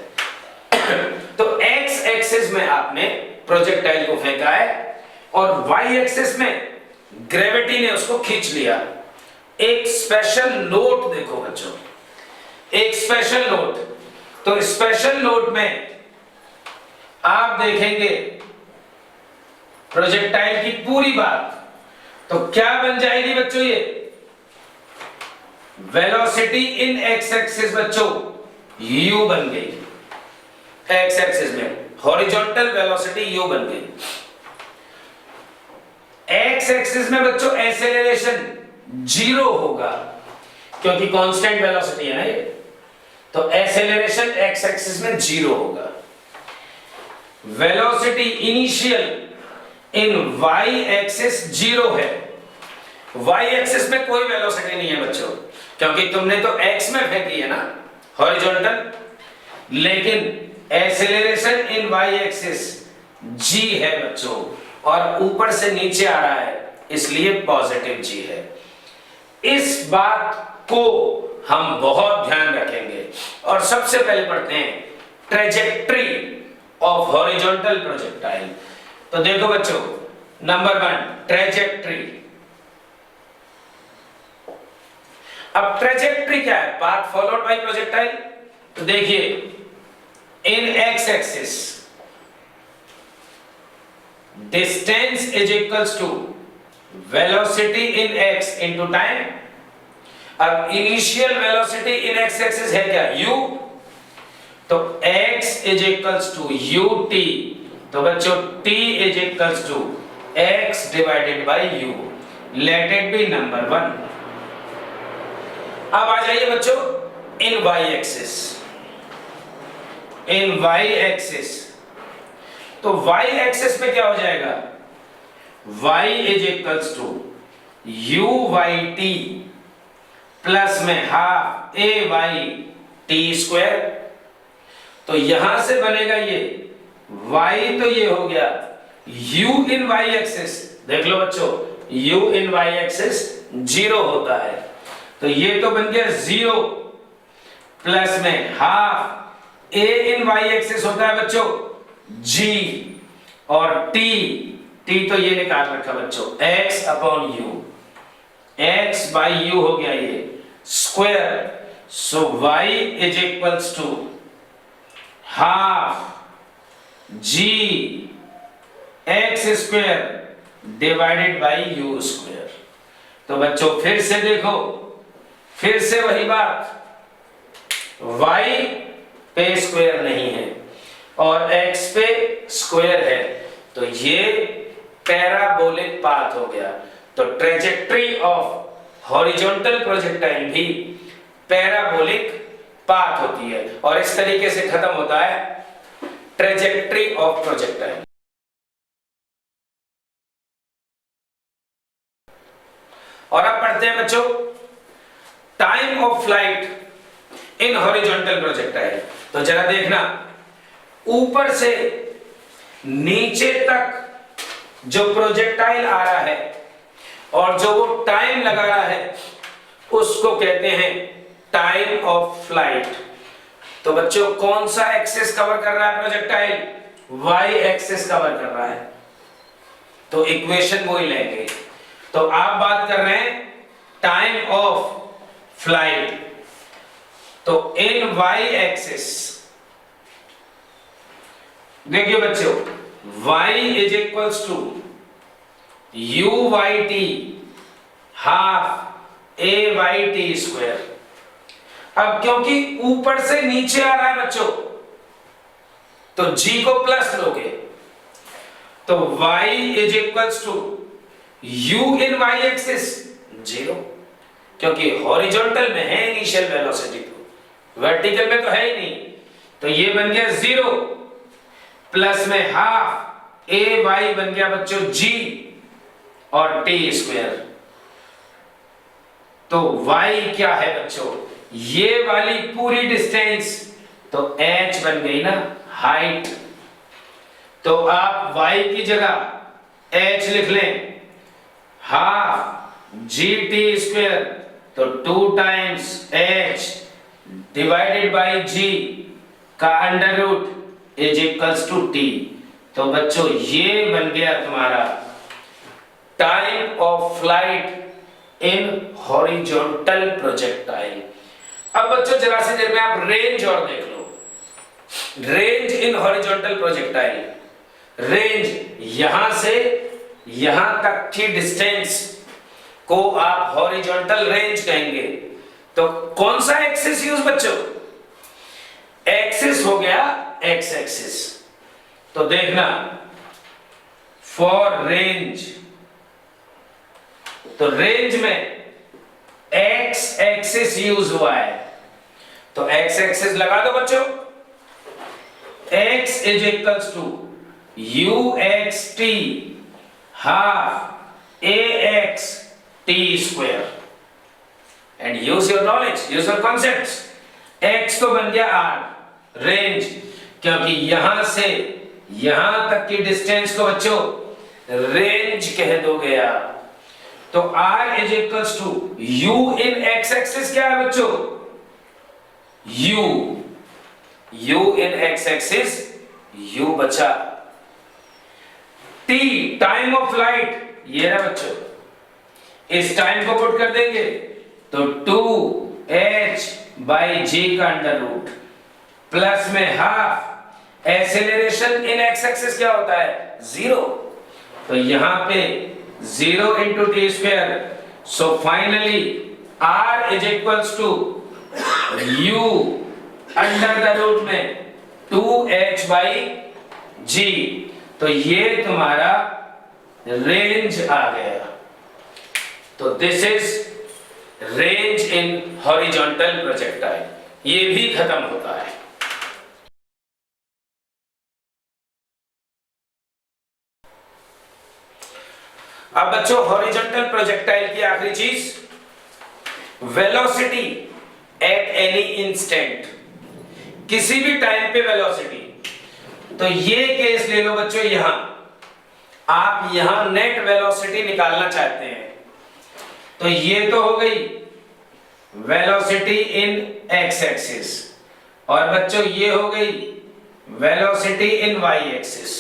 तो x एक्सिस में आपने प्रोजेक्टाइल को फेंका है और y एक्सिस में ग्रेविटी ने उसको खींच लिया। एक स्पेशल नोट देखो बच्चों, एक स्पेशल नोट। तो स्पेशल नोट में आप देखेंगे प्रोजेक्टाइल की पूरी बात, तो क्या बन जाएगी बच्चों, ये वेलोसिटी इन एक्स एक्सिस बच्चों u बन गई। एक्स एक्सिस में हॉरिजॉन्टल वेलोसिटी u बन गई। एक्स एक्सिस में बच्चों एक्सेलरेशन 0 होगा क्योंकि कांस्टेंट वेलोसिटी है ना ये, तो एक्सेलरेशन एक्स एक्सिस में 0 होगा। Velocity initial in y axis 0 है। वाई एक्सिस में कोई वेलोसिटी नहीं है बच्चों, क्योंकि तुमने तो एक्स में फेंकी है ना हॉरिजॉन्टल, लेकिन एक्सेलरेशन इन वाई एक्सिस जी है बच्चों, और ऊपर से नीचे आ रहा है इसलिए पॉजिटिव जी है। इस बात को हम बहुत ध्यान रखेंगे। और सबसे पहले पढ़ते हैं ट्रेजेक्ट्री ऑफ हॉरिजॉन्टल प्रोजेक्टाइल। तो देखो बच्चों, नंबर 1 ट्रेजेक्ट्री। अब ट्रेजेक्ट्री क्या है? Path followed by projectile. तो देखिए, in x axis distance is equals to velocity in X into time. अब initial velocity in x axis है क्या? u। तो x is equals to ut। तो बच्चों t is equals to x divided by u। Let it be number 1। अब आ जाइए बच्चों in y axis. In y axis, तो y एक्सिस में क्या हो जाएगा? y is equals to u y t plus में half a y t square. तो यहां से बनेगा ये y, तो ये हो गया u इन y एक्सिस। देख लो बच्चों, u इन y एक्सिस 0 होता है, तो ये तो बन गया 0 प्लस में half a in y axis होता है बच्चों g, और t तो ये निकाल रखा बच्चों x upon u, x by u हो गया ये square. So y is equals to half g x square divided by u square. तो बच्चों फिर से देखो, फिर से वही बात, y पे स्क्वायर नहीं है और x पे स्क्वायर है, तो ये पैराबोलिक पाथ हो गया। तो ट्रेजेक्ट्री ऑफ हॉरिजॉन्टल प्रोजेक्टाइल भी पैराबोलिक पाथ होती है, और इस तरीके से खत्म होता है ट्रेजेक्ट्री ऑफ प्रोजेक्टाइल। और अब पढ़ते हैं बच्चों time of flight in horizontal projectile. तो जरा देखना, ऊपर से नीचे तक जो प्रोजेक्टाइल आ रहा है और जो वो टाइम लगा रहा है उसको कहते हैं टाइम ऑफ फ्लाइट। तो बच्चों कौन सा एक्सिस कवर कर रहा है प्रोजेक्टाइल? y एक्सिस कवर कर रहा है, तो इक्वेशन वो ही लेंगे। तो आप बात कर रहे हैं टाइम ऑफ फ्लाइट, तो इन y एक्सिस देखिए बच्चों, y is equals to u y t half a y t square. अब क्योंकि ऊपर से नीचे आ रहा है बच्चों, तो g को प्लस लोगे, तो y is equals to u in y axis 0, क्योंकि हॉरिजॉन्टल में है इनिशियल वेलोसिटी, तो वर्टिकल में तो है ही नहीं, तो ये बन गया 0 प्लस में हाफ a y बन गया बच्चों g और t स्क्वायर। तो y क्या है बच्चों? ये वाली पूरी डिस्टेंस तो h बन गई ना, हाइट। तो आप y की जगह h लिख लें, हाफ जी टी स्क्वायर, तो 2 times h divided by g का under root is equals to t। तो बच्चों ये बन गया तुम्हारा time of flight in horizontal projectile. अब बच्चों जरा सी देर में आप रेंज और देख लो। Range in horizontal projectile, range यहां से यहां तक की डिस्टेंस को आप हॉरिजॉन्टल रेंज कहेंगे। तो कौन सा एक्सिस यूज बच्चों? एक्सिस हो गया एक्स एक्सिस। तो देखना फॉर रेंज, तो रेंज में एक्स एक्सिस यूज हुआ है, तो एक्स एक्सिस लगा दो बच्चों, x is equals to u x t half a x t square. And use your knowledge, use your concepts. x तो बन गया r रेंज, क्योंकि यहां से यहां तक की डिस्टेंस को बच्चों रेंज कह दोगे आप। तो r is equals to u in x axis क्या है बच्चों, u in x axis u बचा। t टाइम ऑफ लाइट ये रहा बच्चों, इस टाइम को पुट कर देंगे तो 2h बाई जी का अंडर रूट प्लस में half acceleration in x axis क्या होता है 0, तो यहां पे 0 into t square. So finally r is equals to u under the root में 2h बाई जी। तो ये तुम्हारा रेंज आ गया। तो this is range in horizontal projectile. ये भी खत्म होता है। अब बच्चों हॉरिजॉन्टल प्रोजेक्टाइल की आखिरी चीज वेलोसिटी एट एनी इंस्टेंट, किसी भी टाइम पे वेलोसिटी। तो ये केस ले लो बच्चों, यहां आप यहां नेट वेलोसिटी निकालना चाहते हैं, तो ये तो हो गई वेलोसिटी इन एक्स एक्सिस, और बच्चों ये हो गई वेलोसिटी इन वाई एक्सिस।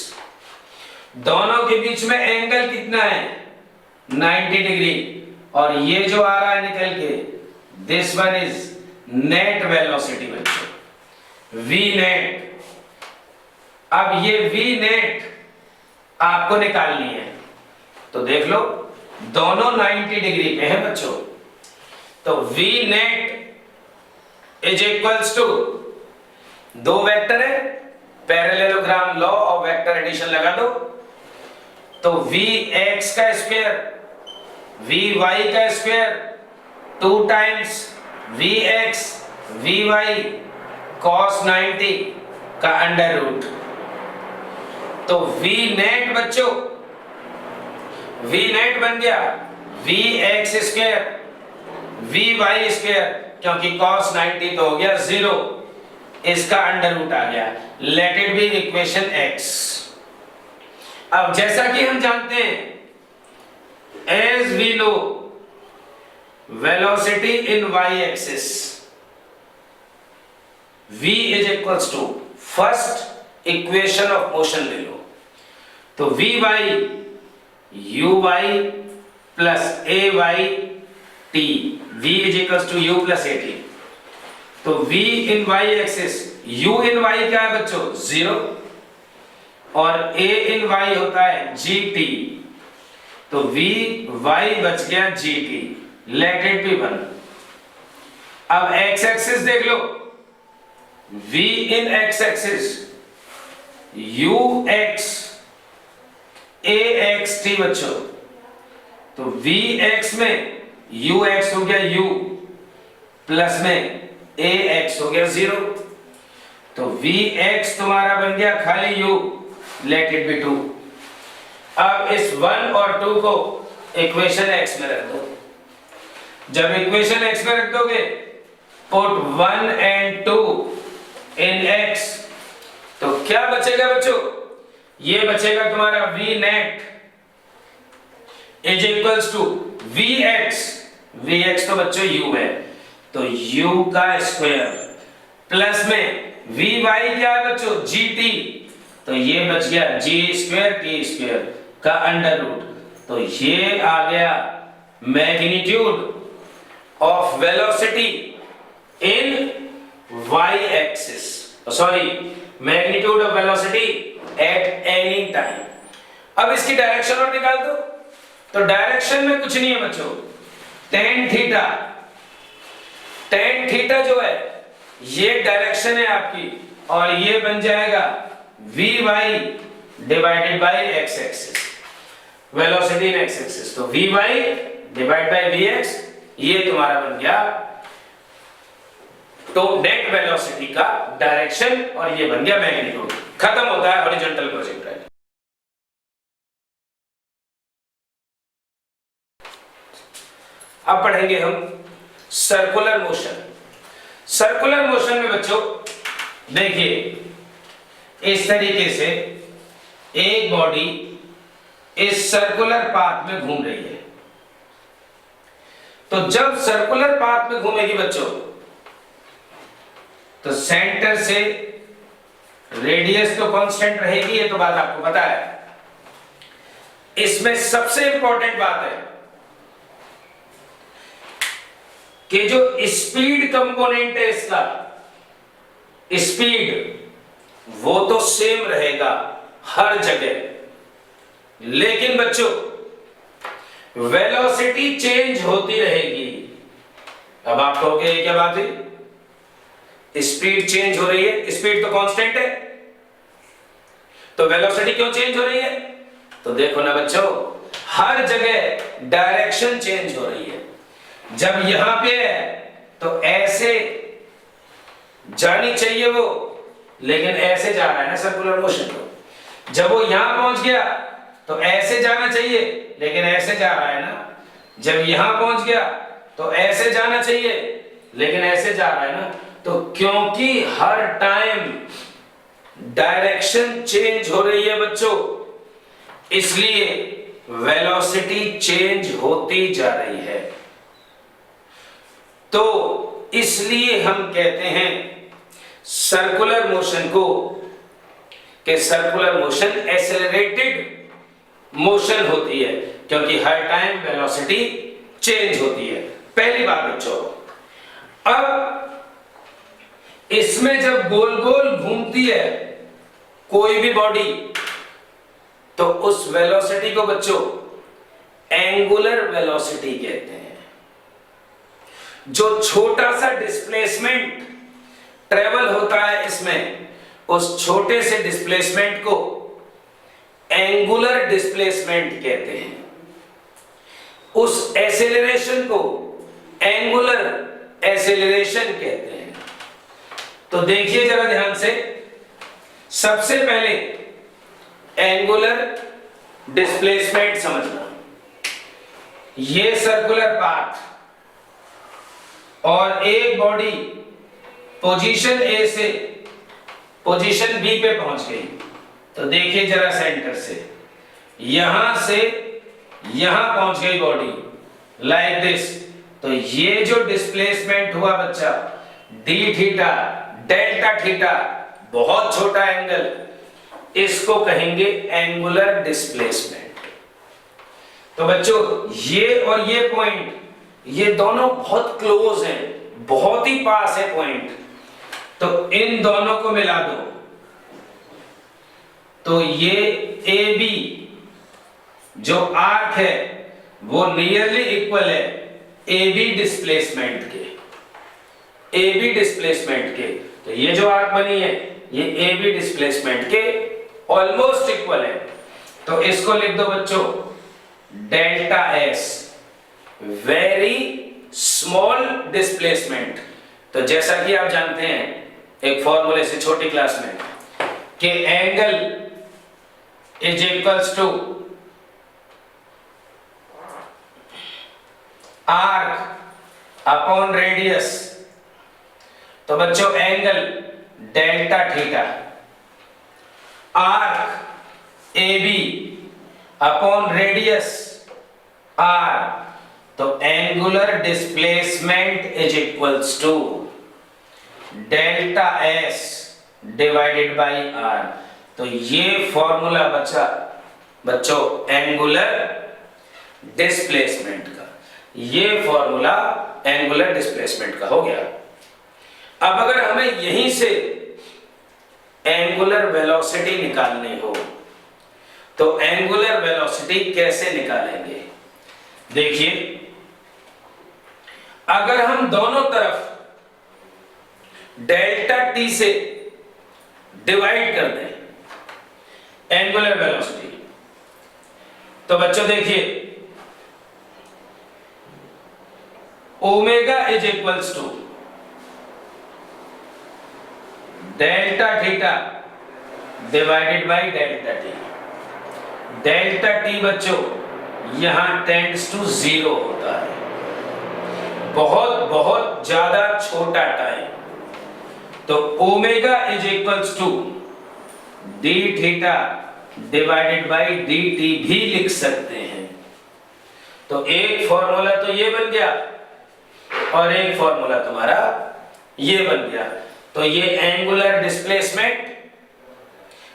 दोनों के बीच में एंगल कितना है 90 डिग्री, और ये जो आ रहा है निकल के this one is net velocity बच्चों, वी नेट। अब ये वी नेट आपको निकालनी है, तो देख लो दोनों 90 डिग्री पे है बच्चों, तो v net is equals to, दो वेक्टर है, parallelogram law of vector addition लगा दो, तो वी एक्स का स्क्वायर वी वाई का square 2 times v x v y cos 90 का अंडर रूट। तो वी नेट बच्चों, वी नेट बन गया v x square v y square, क्योंकि cos 90 तो हो गया 0, इसका अंडर रूट आ गया। Late it B equation x। अब जैसा कि हम जानते हैं as we know velocity in y axis v is equals to first equation of motion ले लो, तो vy uy plus ay t, v is equals to u plus at। तो v in y axis, u in y क्या है बच्चों 0, और a in y होता है gt, तो v y बच गया gt, लेट इट बी 1। अब x एक्सिस देख लो, v इन x axis ux ax t बच्चों, तो vx में ux हो गया u प्लस में ax हो गया 0, तो vx तुम्हारा बन गया खाली u, लेट इट बी 2। अब इस 1 और 2 को इक्वेशन x में रख दो। जब इक्वेशन x में रख दोगे, पुट 1 एंड 2 इन x, तो क्या बचेगा बच्चों, ये बचेगा तुम्हारा v net is equals to vx तो बच्चों u है, तो u का स्क्वायर प्लस में vy क्या है बच्चों gt, तो ये बच गया g स्क्वायर t स्क्वायर का अंडर रूट। तो ये आ गया magnitude of velocity in y axis, sorry magnitude of velocity at any time. अब इसकी डायरेक्शन और निकाल दो, तो डायरेक्शन में कुछ नहीं है बच्चों, tan थीटा जो है ये डायरेक्शन है आपकी, और ये बन जाएगा vy divided by x axis, velocity in x axis, तो vy डिवाइड बाय vx, ये तुम्हारा बन गया तो नेट वेलोसिटी का डायरेक्शन, और ये बन गया मैग्नीट्यूड। खत्म होता है हॉरिजॉन्टल प्रोजेक्टाइल। पढ़ेंगे हम सर्कुलर मोशन। सर्कुलर मोशन में बच्चों देखिए इस तरीके से एक बॉडी इस सर्कुलर पाथ में घूम रही है। तो जब सर्कुलर पाथ में घूमेगी बच्चों तो सेंटर से रेडियस तो कांस्टेंट रहेगी, ये तो बात आपको पता है। इसमें सबसे इंपॉर्टेंट बात है कि जो स्पीड कंपोनेंट है इसका, स्पीड वो तो सेम रहेगा हर जगह, लेकिन बच्चों वेलोसिटी चेंज होती रहेगी। अब आप कहोगे ये क्या बात है, स्पीड चेंज हो रही है, स्पीड तो कांस्टेंट है, तो वेलोसिटी क्यों चेंज हो रही है? तो देखो ना बच्चों, हर जगह डायरेक्शन चेंज हो रही है। जब यहां पे है तो ऐसे जानी चाहिए वो, लेकिन ऐसे जा रहा है ना सर्कुलर मोशन को। जब वो यहां पहुंच गया तो ऐसे जाना चाहिए, लेकिन ऐसे जा रहा है ना। जब यहां पहुंच गया तो ऐसे जाना चाहिए, लेकिन ऐसे जा रहा है ना। तो क्योंकि हर टाइम डायरेक्शन चेंज हो रही है बच्चों, इसलिए वेलोसिटी चेंज होती जा रही है। तो इसलिए हम कहते हैं सर्कुलर मोशन को कि सर्कुलर मोशन एक्सेलरेटेड मोशन होती है, क्योंकि हर टाइम वेलोसिटी चेंज होती है। पहली बात बच्चों, अब इसमें जब गोल गोल घूमती है कोई भी बॉडी, तो उस वेलोसिटी को बच्चों एंगुलर वेलोसिटी कहते हैं। जो छोटा सा डिस्प्लेसमेंट ट्रेवल होता है इसमें, उस छोटे से डिस्प्लेसमेंट को एंगुलर डिस्प्लेसमेंट कहते हैं। उस एक्सेलरेशन को एंगुलर एक्सेलरेशन कहते हैं। तो देखिए जरा ध्यान से, सबसे पहले एंगुलर डिस्प्लेसमेंट समझना। ये सर्कुलर पाथ और एक बॉडी पोजीशन ए से पोजीशन बी पे पहुंच गई। तो देखिए जरा सेंटर से यहां से यहां पहुंच गई बॉडी लाइक दिस। तो ये जो डिस्प्लेसमेंट हुआ बच्चा डी थीटा डेल्टा थीटा, बहुत छोटा एंगल, इसको कहेंगे एंगुलर डिस्प्लेसमेंट। तो बच्चों ये और ये पॉइंट, ये दोनों बहुत क्लोज हैं, बहुत ही पास है पॉइंट। तो इन दोनों को मिला दो तो ये ए बी जो आर्क है वो नियरली इक्वल है ए बी डिस्प्लेसमेंट के, ए बी डिस्प्लेसमेंट के। तो ये जो आर्क बनी है ये ए बी डिस्प्लेसमेंट के ऑलमोस्ट इक्वल है। तो इसको लिख दो बच्चों delta S, very small displacement. तो जैसा कि आप जानते हैं एक फॉर्मूले से छोटी क्लास में कि angle is equals to arc upon radius. तो बच्चों angle delta theta, arc A B upon radius R. तो angular displacement is equals to delta S divided by are. तो ये फॉर्मूला बच्चों एंगुलर डिस्प्लेसमेंट का, ये फॉर्मूला एंगुलर डिस्प्लेसमेंट का हो गया। अब अगर हमें यहीं से एंगुलर वेलोसिटी निकालनी हो तो एंगुलर वेलोसिटी कैसे निकालेंगे? देखिए अगर हम दोनों तरफ डेल्टा टी से डिवाइड कर दें एंगुलर वेलोसिटी, तो बच्चों देखिए omega is equals to delta theta divided by delta T. Delta t बच्चों यहां टेंड्स टू 0 होता है, बहुत बहुत ज्यादा छोटा टाइम, तो omega is equals to d theta divided by D t भी लिख सकते हैं। तो एक फॉर्मूला तो ये बन गया और एक फॉर्मूला तुम्हारा ये बन गया। तो ये एंगुलर डिस्प्लेसमेंट,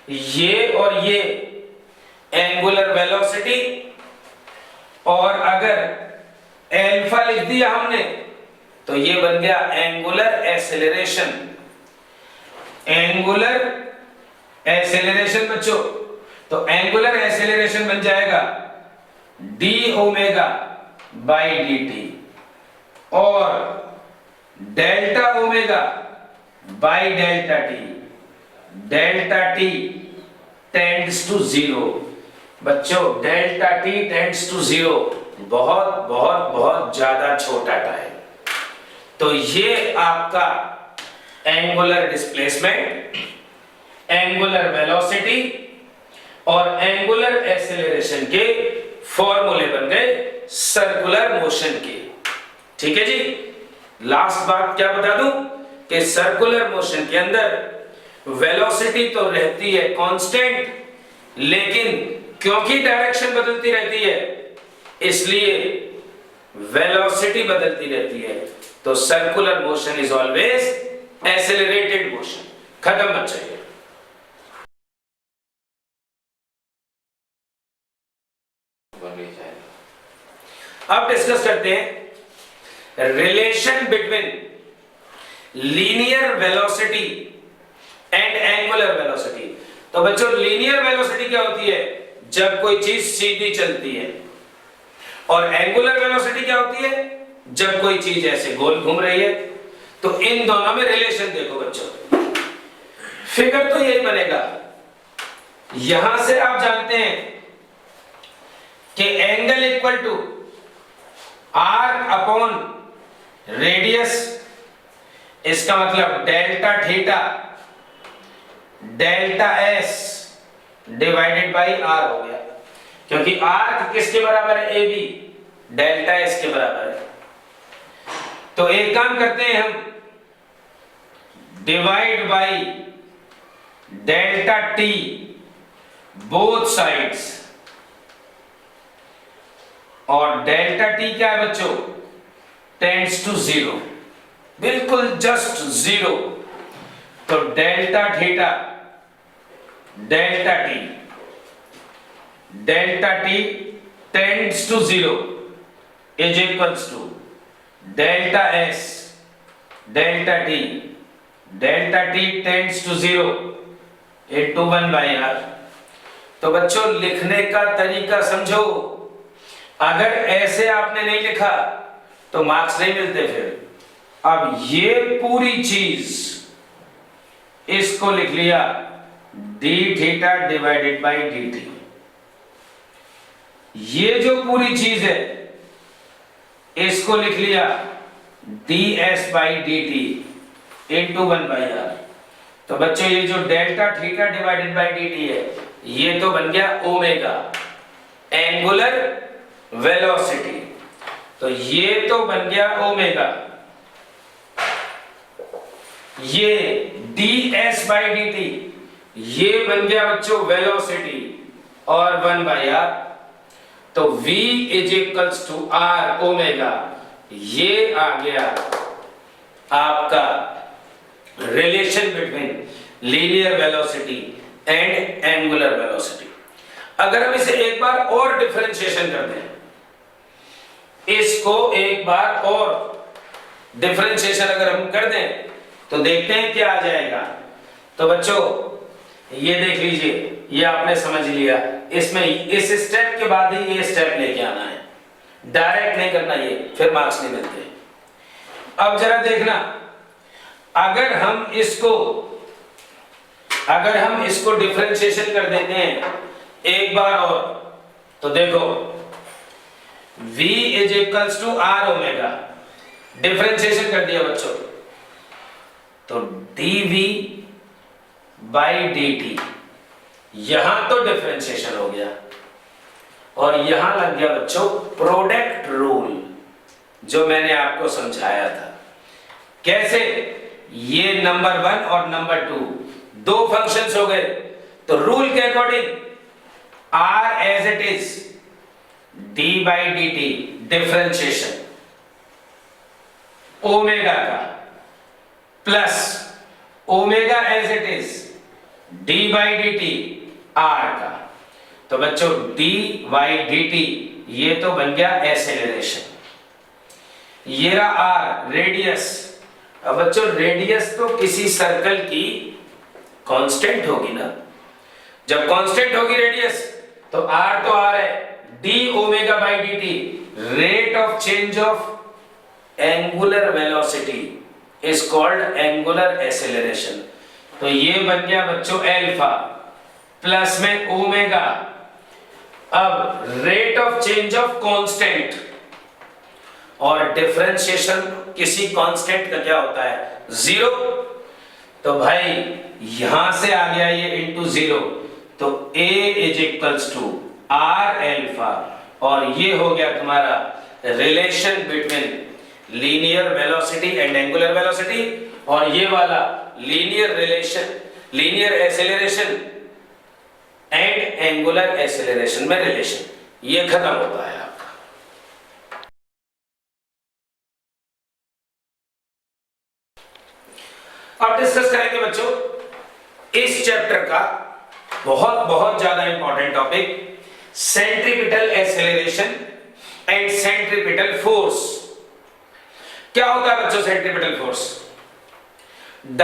ये और ये एंगुलर वेलोसिटी, और अगर अल्फा लिख दिया हमने तो ये बन गया एंगुलर एक्सेलरेशन। एंगुलर एक्सेलरेशन बच्चों, तो एंगुलर एक्सेलरेशन बन जाएगा D omega by D T, और delta omega by delta T, delta T tends to zero. बच्चों delta T tends to zero, बहुत बहुत बहुत ज्यादा छोटा टाइम। तो ये आपका एंगुलर डिस्प्लेसमेंट, एंगुलर वेलोसिटी और एंगुलर एक्सेलरेशन के फॉर्मूले बन गए सर्कुलर मोशन के। ठीक है जी। लास्ट बात क्या बता दूं कि सर्कुलर मोशन के अंदर वेलोसिटी तो रहती है कांस्टेंट, लेकिन क्योंकि डायरेक्शन बदलती रहती है इसलिए वेलोसिटी बदलती रहती है। तो circular motion is always accelerated motion. खत्म बच्चे। अब डिस्कस करते हैं relation between linear velocity and angular velocity. तो बच्चों लीनियर वेलोसिटी क्या होती है? जब कोई चीज सीधी चलती है। और एंगुलर वेलोसिटी क्या होती है? जब कोई चीज ऐसे गोल घूम रही है। तो इन दोनों में रिलेशन देखो बच्चों, फिगर तो यही बनेगा। यहां से आप जानते हैं कि angle equal to arc upon radius, इसका मतलब delta theta delta S divided by r हो गया, क्योंकि आर्क किसके बराबर है? ए बी, डेल्टा एस के बराबर है। तो एक काम करते हैं हम, divide by delta t both sides, और डेल्टा टी क्या है बच्चों? टेंड्स टू जीरो, बिल्कुल जस्ट जीरो। तो delta theta delta T tends to zero is equals to delta s delta T tends to zero into 1/r। तो बच्चों लिखने का तरीका समझो। अगर ऐसे आपने नहीं लिखा तो मार्क्स नहीं मिलते फिर। अब ये पूरी चीज इसको लिख लिया D theta divided by D t. ये जो पूरी चीज है इसको लिख लिया D s by D T into 1/r। तो बच्चों ये जो delta theta divided by D T है ये तो बन गया ओमेगा, एंगुलर वेलोसिटी। तो ये तो बन गया ओमेगा, ये d s by D t ये बन गया बच्चों वेलोसिटी, और 1/r। तो v is equals to r omega. ये आ गया आपका relation between linear velocity and angular velocity. अगर हम इसे एक बार और डिफरेंशिएशन कर दें, इसको एक बार और डिफरेंशिएशन अगर हम कर दें तो देखते हैं क्या आ जाएगा। तो बच्चों ये देख लीजिए, ये आपने समझ लिया। इसमें इस स्टेप के बाद ही ये स्टेप लेके आना है, डायरेक्ट नहीं करना, ये फिर मार्क्स नहीं मिलते। अब जरा देखना, अगर हम इसको डिफरेंशिएशन कर देते हैं एक बार और, तो देखो v is equals to r omega, differentiation कर दिया बच्चों, तो dv बाई dt, यहां तो डिफरेंशिएशन हो गया और यहां लग गया बच्चों प्रोडक्ट रूल। जो मैंने आपको समझाया था। कैसे? ये नंबर 1 और नंबर 2 दो फंक्शंस हो गए, तो रूल के according R as it is D by D T differentiation omega का plus omega as it is D by D T R का। तो बच्चों डी बाई डी टी ये तो बन गया एक्सेलरेशन, ये रहा आर रेडियस। अब बच्चों रेडियस तो किसी सर्कल की कांस्टेंट होगी ना, जब कांस्टेंट होगी रेडियस तो आर है, D omega by D T rate of change of angular velocity is called angular acceleration. तो ये बन गया बच्चों एल्फा प्लस में ओमेगा। अब rate of change of constant और डिफरेंशिएशन किसी कांस्टेंट का क्या होता है? 0। तो भाई यहां से आ गया ये इनटू 0, तो A is equals to r alpha, और ये हो गया तुम्हारा relation between linear velocity and angular velocity, और ये वाला linear relation, linear acceleration and angular acceleration में रिलेशन, ये खत्म होता है आपका। अब डिस्कस करेंगे बच्चों इस चैप्टर का बहुत ज्यादा important topic, centripetal acceleration and centripetal force. क्या होता है बच्चों centripetal force? The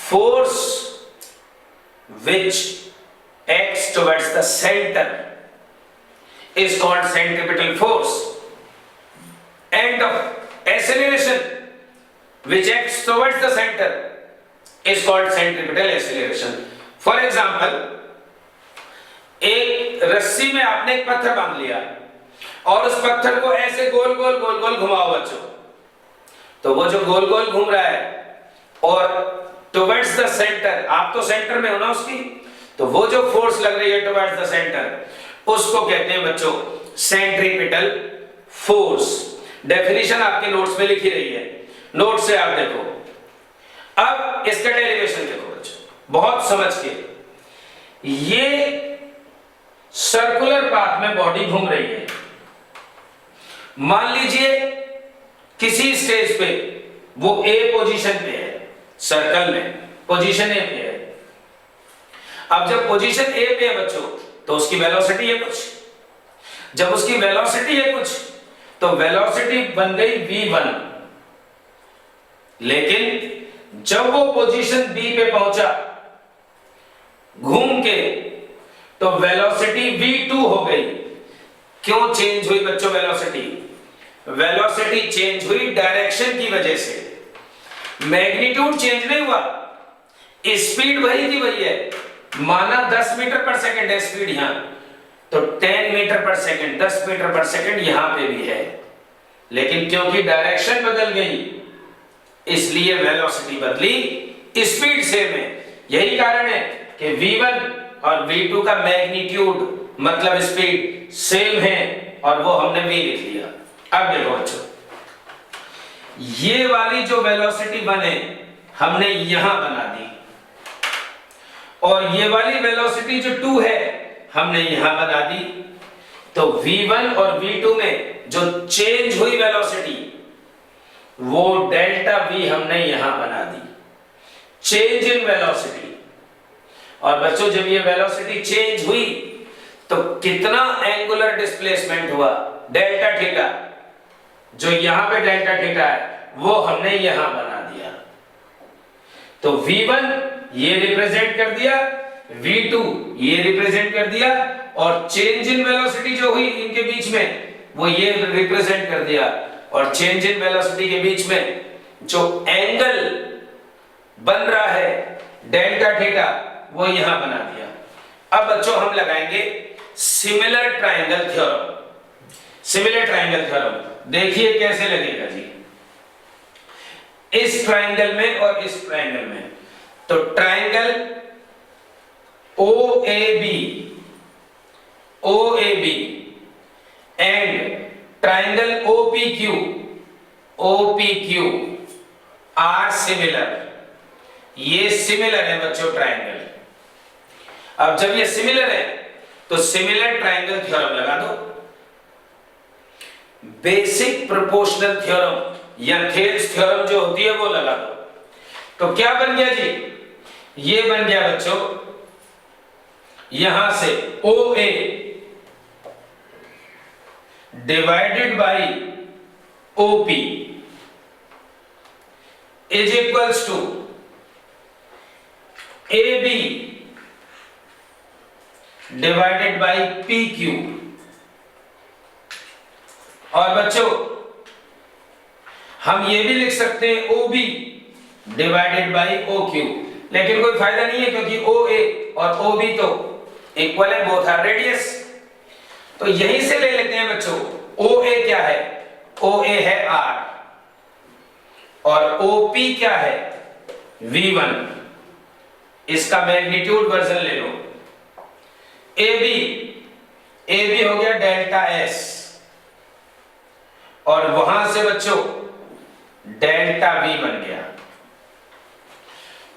force which acts towards the center is called centripetal force, and the acceleration which acts towards the center is called centripetal acceleration. For example, एक रस्सी में आपने एक पत्थर बांध लिया और उस पत्थर को ऐसे गोल गोल गोल गोल घुमाओ बच्चों, तो वो जो गोल गोल घूम रहा है और टुवर्ड्स द सेंटर, आप तो सेंटर में हो ना उसकी, तो वो जो फोर्स लग रही है टुवर्ड्स द सेंटर उसको कहते हैं बच्चों सेंट्रीपिटल फोर्स। डेफिनेशन आपके नोट्स में लिखी रही है, नोट से आप देखो। अब इसका डेरिवेशन देखो बच्चों, बहुत समझ के। ये सर्कुलर पाथ में बॉडी घूम रही है, मान लीजिए किसी स्टेज पे वो ए पोजीशन पे है, सर्कल में पोजीशन ए पे है। अब जब पोजीशन ए पे है बच्चों तो उसकी वेलोसिटी है कुछ, जब उसकी वेलोसिटी है कुछ तो वेलोसिटी बन गई v1, लेकिन जब वो पोजीशन बी पे पहुंचा घूम के तो वेलोसिटी v2 हो गई। क्यों चेंज हुई बच्चों वेलोसिटी? वेलोसिटी चेंज हुई डायरेक्शन की वजह से, मैग्नीट्यूड चेंज नहीं हुआ, स्पीड वही की वही है। माना 10 मीटर पर सेकंड है स्पीड यहां, तो 10 मीटर पर सेकंड, 10 मीटर पर सेकंड यहां पे भी है, लेकिन क्योंकि डायरेक्शन बदल गई इसलिए वेलोसिटी बदली, स्पीड सेम है। यही कारण है कि v1 और v2 का मैग्नीट्यूड मतलब स्पीड सेम है, और वो हमने v लिख लिया। अब देखो बच्चों, ये वाली जो वेलोसिटी बने हमने यहां बना दी, और ये वाली वेलोसिटी जो 2 है हमने यहां बना दी। तो v1 और v2 में जो चेंज हुई वेलोसिटी वो डेल्टा v हमने यहां बना दी, चेंज इन वेलोसिटी। और बच्चों जब ये वेलोसिटी चेंज हुई तो कितना एंगुलर डिस्प्लेसमेंट हुआ? Delta theta. जो यहां पे डेल्टा थीटा है वो हमने यहां बना दिया। तो v1 ये रिप्रेजेंट कर दिया, v2 ये रिप्रेजेंट कर दिया, और चेंज इन वेलोसिटी जो हुई इनके बीच में वो ये रिप्रेजेंट कर दिया, और चेंज इन वेलोसिटी के बीच में जो एंगल बन रहा है डेल्टा थीटा वो यहां बना दिया। अब बच्चों हम लगाएंगे similar triangle theorem. Similar triangle theorem देखिए कैसे लगेगा जी, इस ट्रायंगल में और इस ट्रायंगल में। तो triangle OAB and triangle OPQ OPQ are similar, ये सिमिलर है बच्चों ट्रायंगल। अब जब ये सिमिलर है तो सिमिलर ट्रायंगल थ्योरम लगा दो, बेसिक प्रोपोर्शनल थ्योरम या थेल्स थ्योरम जो होती है वो लगा दो। तो क्या बन गया जी, ये बन गया बच्चों यहां से OA divided by OP is equals to AB divided by PQ। और बच्चों हम ये भी लिख सकते हैं OB डिवाइडेड बाई OQ, लेकिन कोई फायदा नहीं है क्योंकि OA और OB तो इक्वल है, बोथ आर रेडियस। तो यहीं से ले लेते हैं बच्चों, OA क्या है, OA है R और OP क्या है V1, इसका मैग्नीट्यूड वर्जन ले लो। AB हो गया डेल्टा S और वहां से बच्चों डेल्टा V बन गया।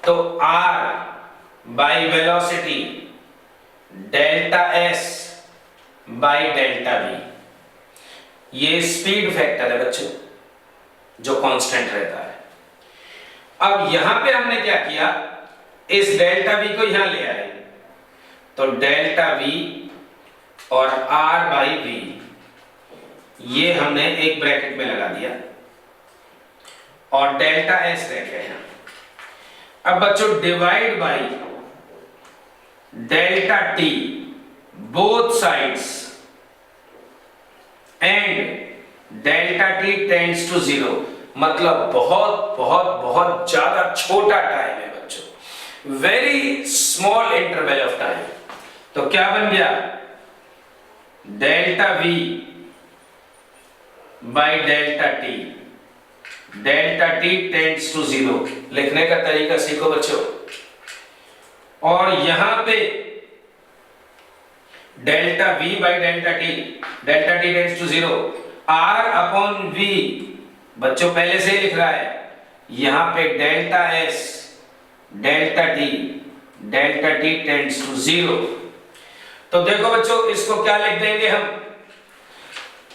तो R by velocity delta S by delta V, ये स्पीड फैक्टर है बच्चों जो कांस्टेंट रहता है। अब यहां पे हमने क्या किया, इस डेल्टा V को यहां ले आए, तो डेल्टा V और R बाई V ये हमने एक ब्रैकेट में लगा दिया और डेल्टा S रह गया यहां। अब बच्चों divide by delta T both sides and delta T tends to 0, मतलब बहुत बहुत बहुत ज्यादा छोटा टाइम है बच्चों, very small interval of time. तो क्या बन गया, delta V by delta T, delta T tends to 0। लिखने का तरीका सीखो बच्चों। और यहां पे delta V by delta T, delta T tends to 0, R upon V बच्चों पहले से ही लिख रहा है, यहां पे delta S delta T, delta T tends to 0। तो देखो बच्चों इसको क्या लिख देंगे हम,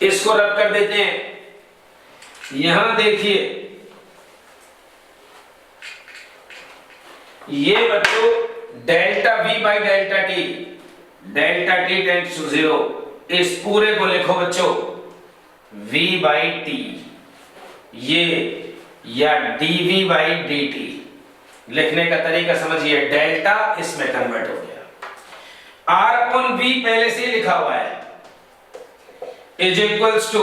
इसको रब कर देते हैं। यहां देखिए ये बच्चों delta V by delta T, delta T tends to 0, इस पूरे को लिखो बच्चों V बाई T, ये या dV बाई dt। लिखने का तरीका समझिए, डेल्टा इसमें कन्वर्ट हो गया। R अपॉन V पहले से ही लिखा हुआ है, is equals to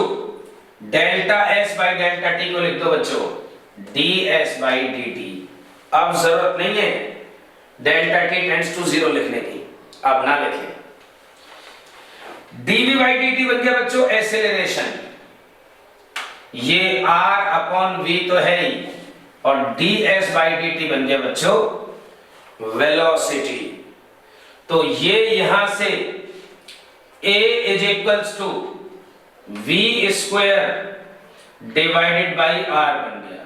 delta S by delta T को लिख दो बच्चों ds बाई dt। अब जरूरत नहीं है डेल्टा T टेंड्स टू 0 लिखने की, अब ना लिखें। dV बाई dt बन गया बच्चों एक्सेलरेशन, ये R अपॉन V तो है ही, और ds बाई dt बन गया बच्चों वेलोसिटी। तो ये यहां से A is equals to V square divided by R बन गया।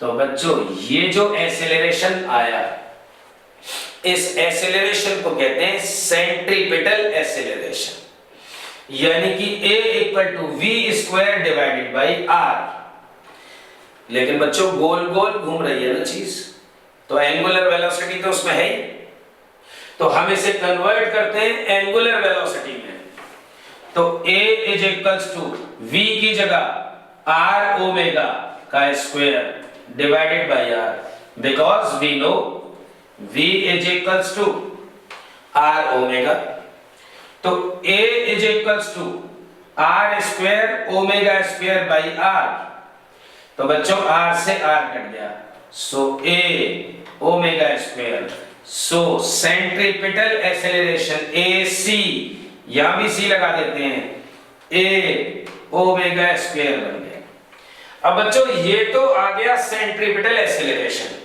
तो बच्चों ये जो एक्सेलरेशन आया, इस एक्सेलरेशन को कहते हैं सेंट्रीपिटल एक्सेलरेशन, यानी कि A equal to V square divided by R। लेकिन बच्चों गोल गोल घूम रही है ना चीज, तो एंगुलर वेलोसिटी तो उसमें है ही, तो हम इसे कन्वर्ट करते हैं एंगुलर वेलोसिटी में। तो A is equals to V की जगह R ओमेगा का square divided by R, because we know V is equals to R omega. तो A is equals to R square omega square by R। तो बच्चों R से R कट गया, so A omega square. So centripetal acceleration AC, यहां भी C लगा देते हैं, A ओमेगा स्क्वायर बन गया। अब बच्चों ये तो आ गया सेंट्रीपिटल एक्सेलरेशन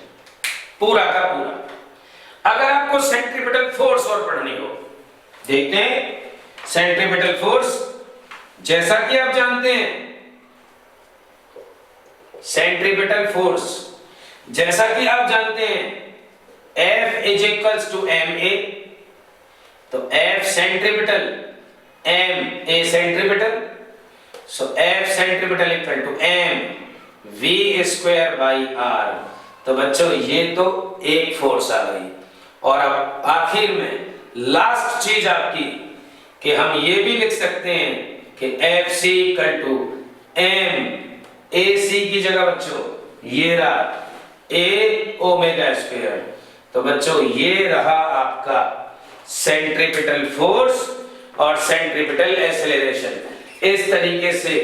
पूरा का पूरा। अगर आपको सेंट्रीपिटल फोर्स और पढ़नी हो, देखते हैं सेंट्रीपिटल फोर्स। जैसा कि आप जानते हैं सेंट्रीपिटल फोर्स, जैसा कि आप जानते हैं F is equals to M a, तो F centripetal m a centripetal, so F centripetal equal to m v square by are. तो बच्चों ये तो एक फोर्स आ गई, और अब आखिर में लास्ट चीज आपकी कि हम ये भी लिख सकते हैं कि F C equal to M A C की जगह बच्चों ये रहा ए ओमेगा स्क्वायर। तो बच्चों ये रहा आपका सेंट्रीपिटल फोर्स और सेंट्रीपिटल एक्सेलरेशन। इस तरीके से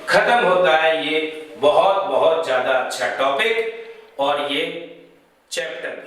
खत्म होता है ये बहुत बहुत ज्यादा अच्छा टॉपिक और ये चैप्टर।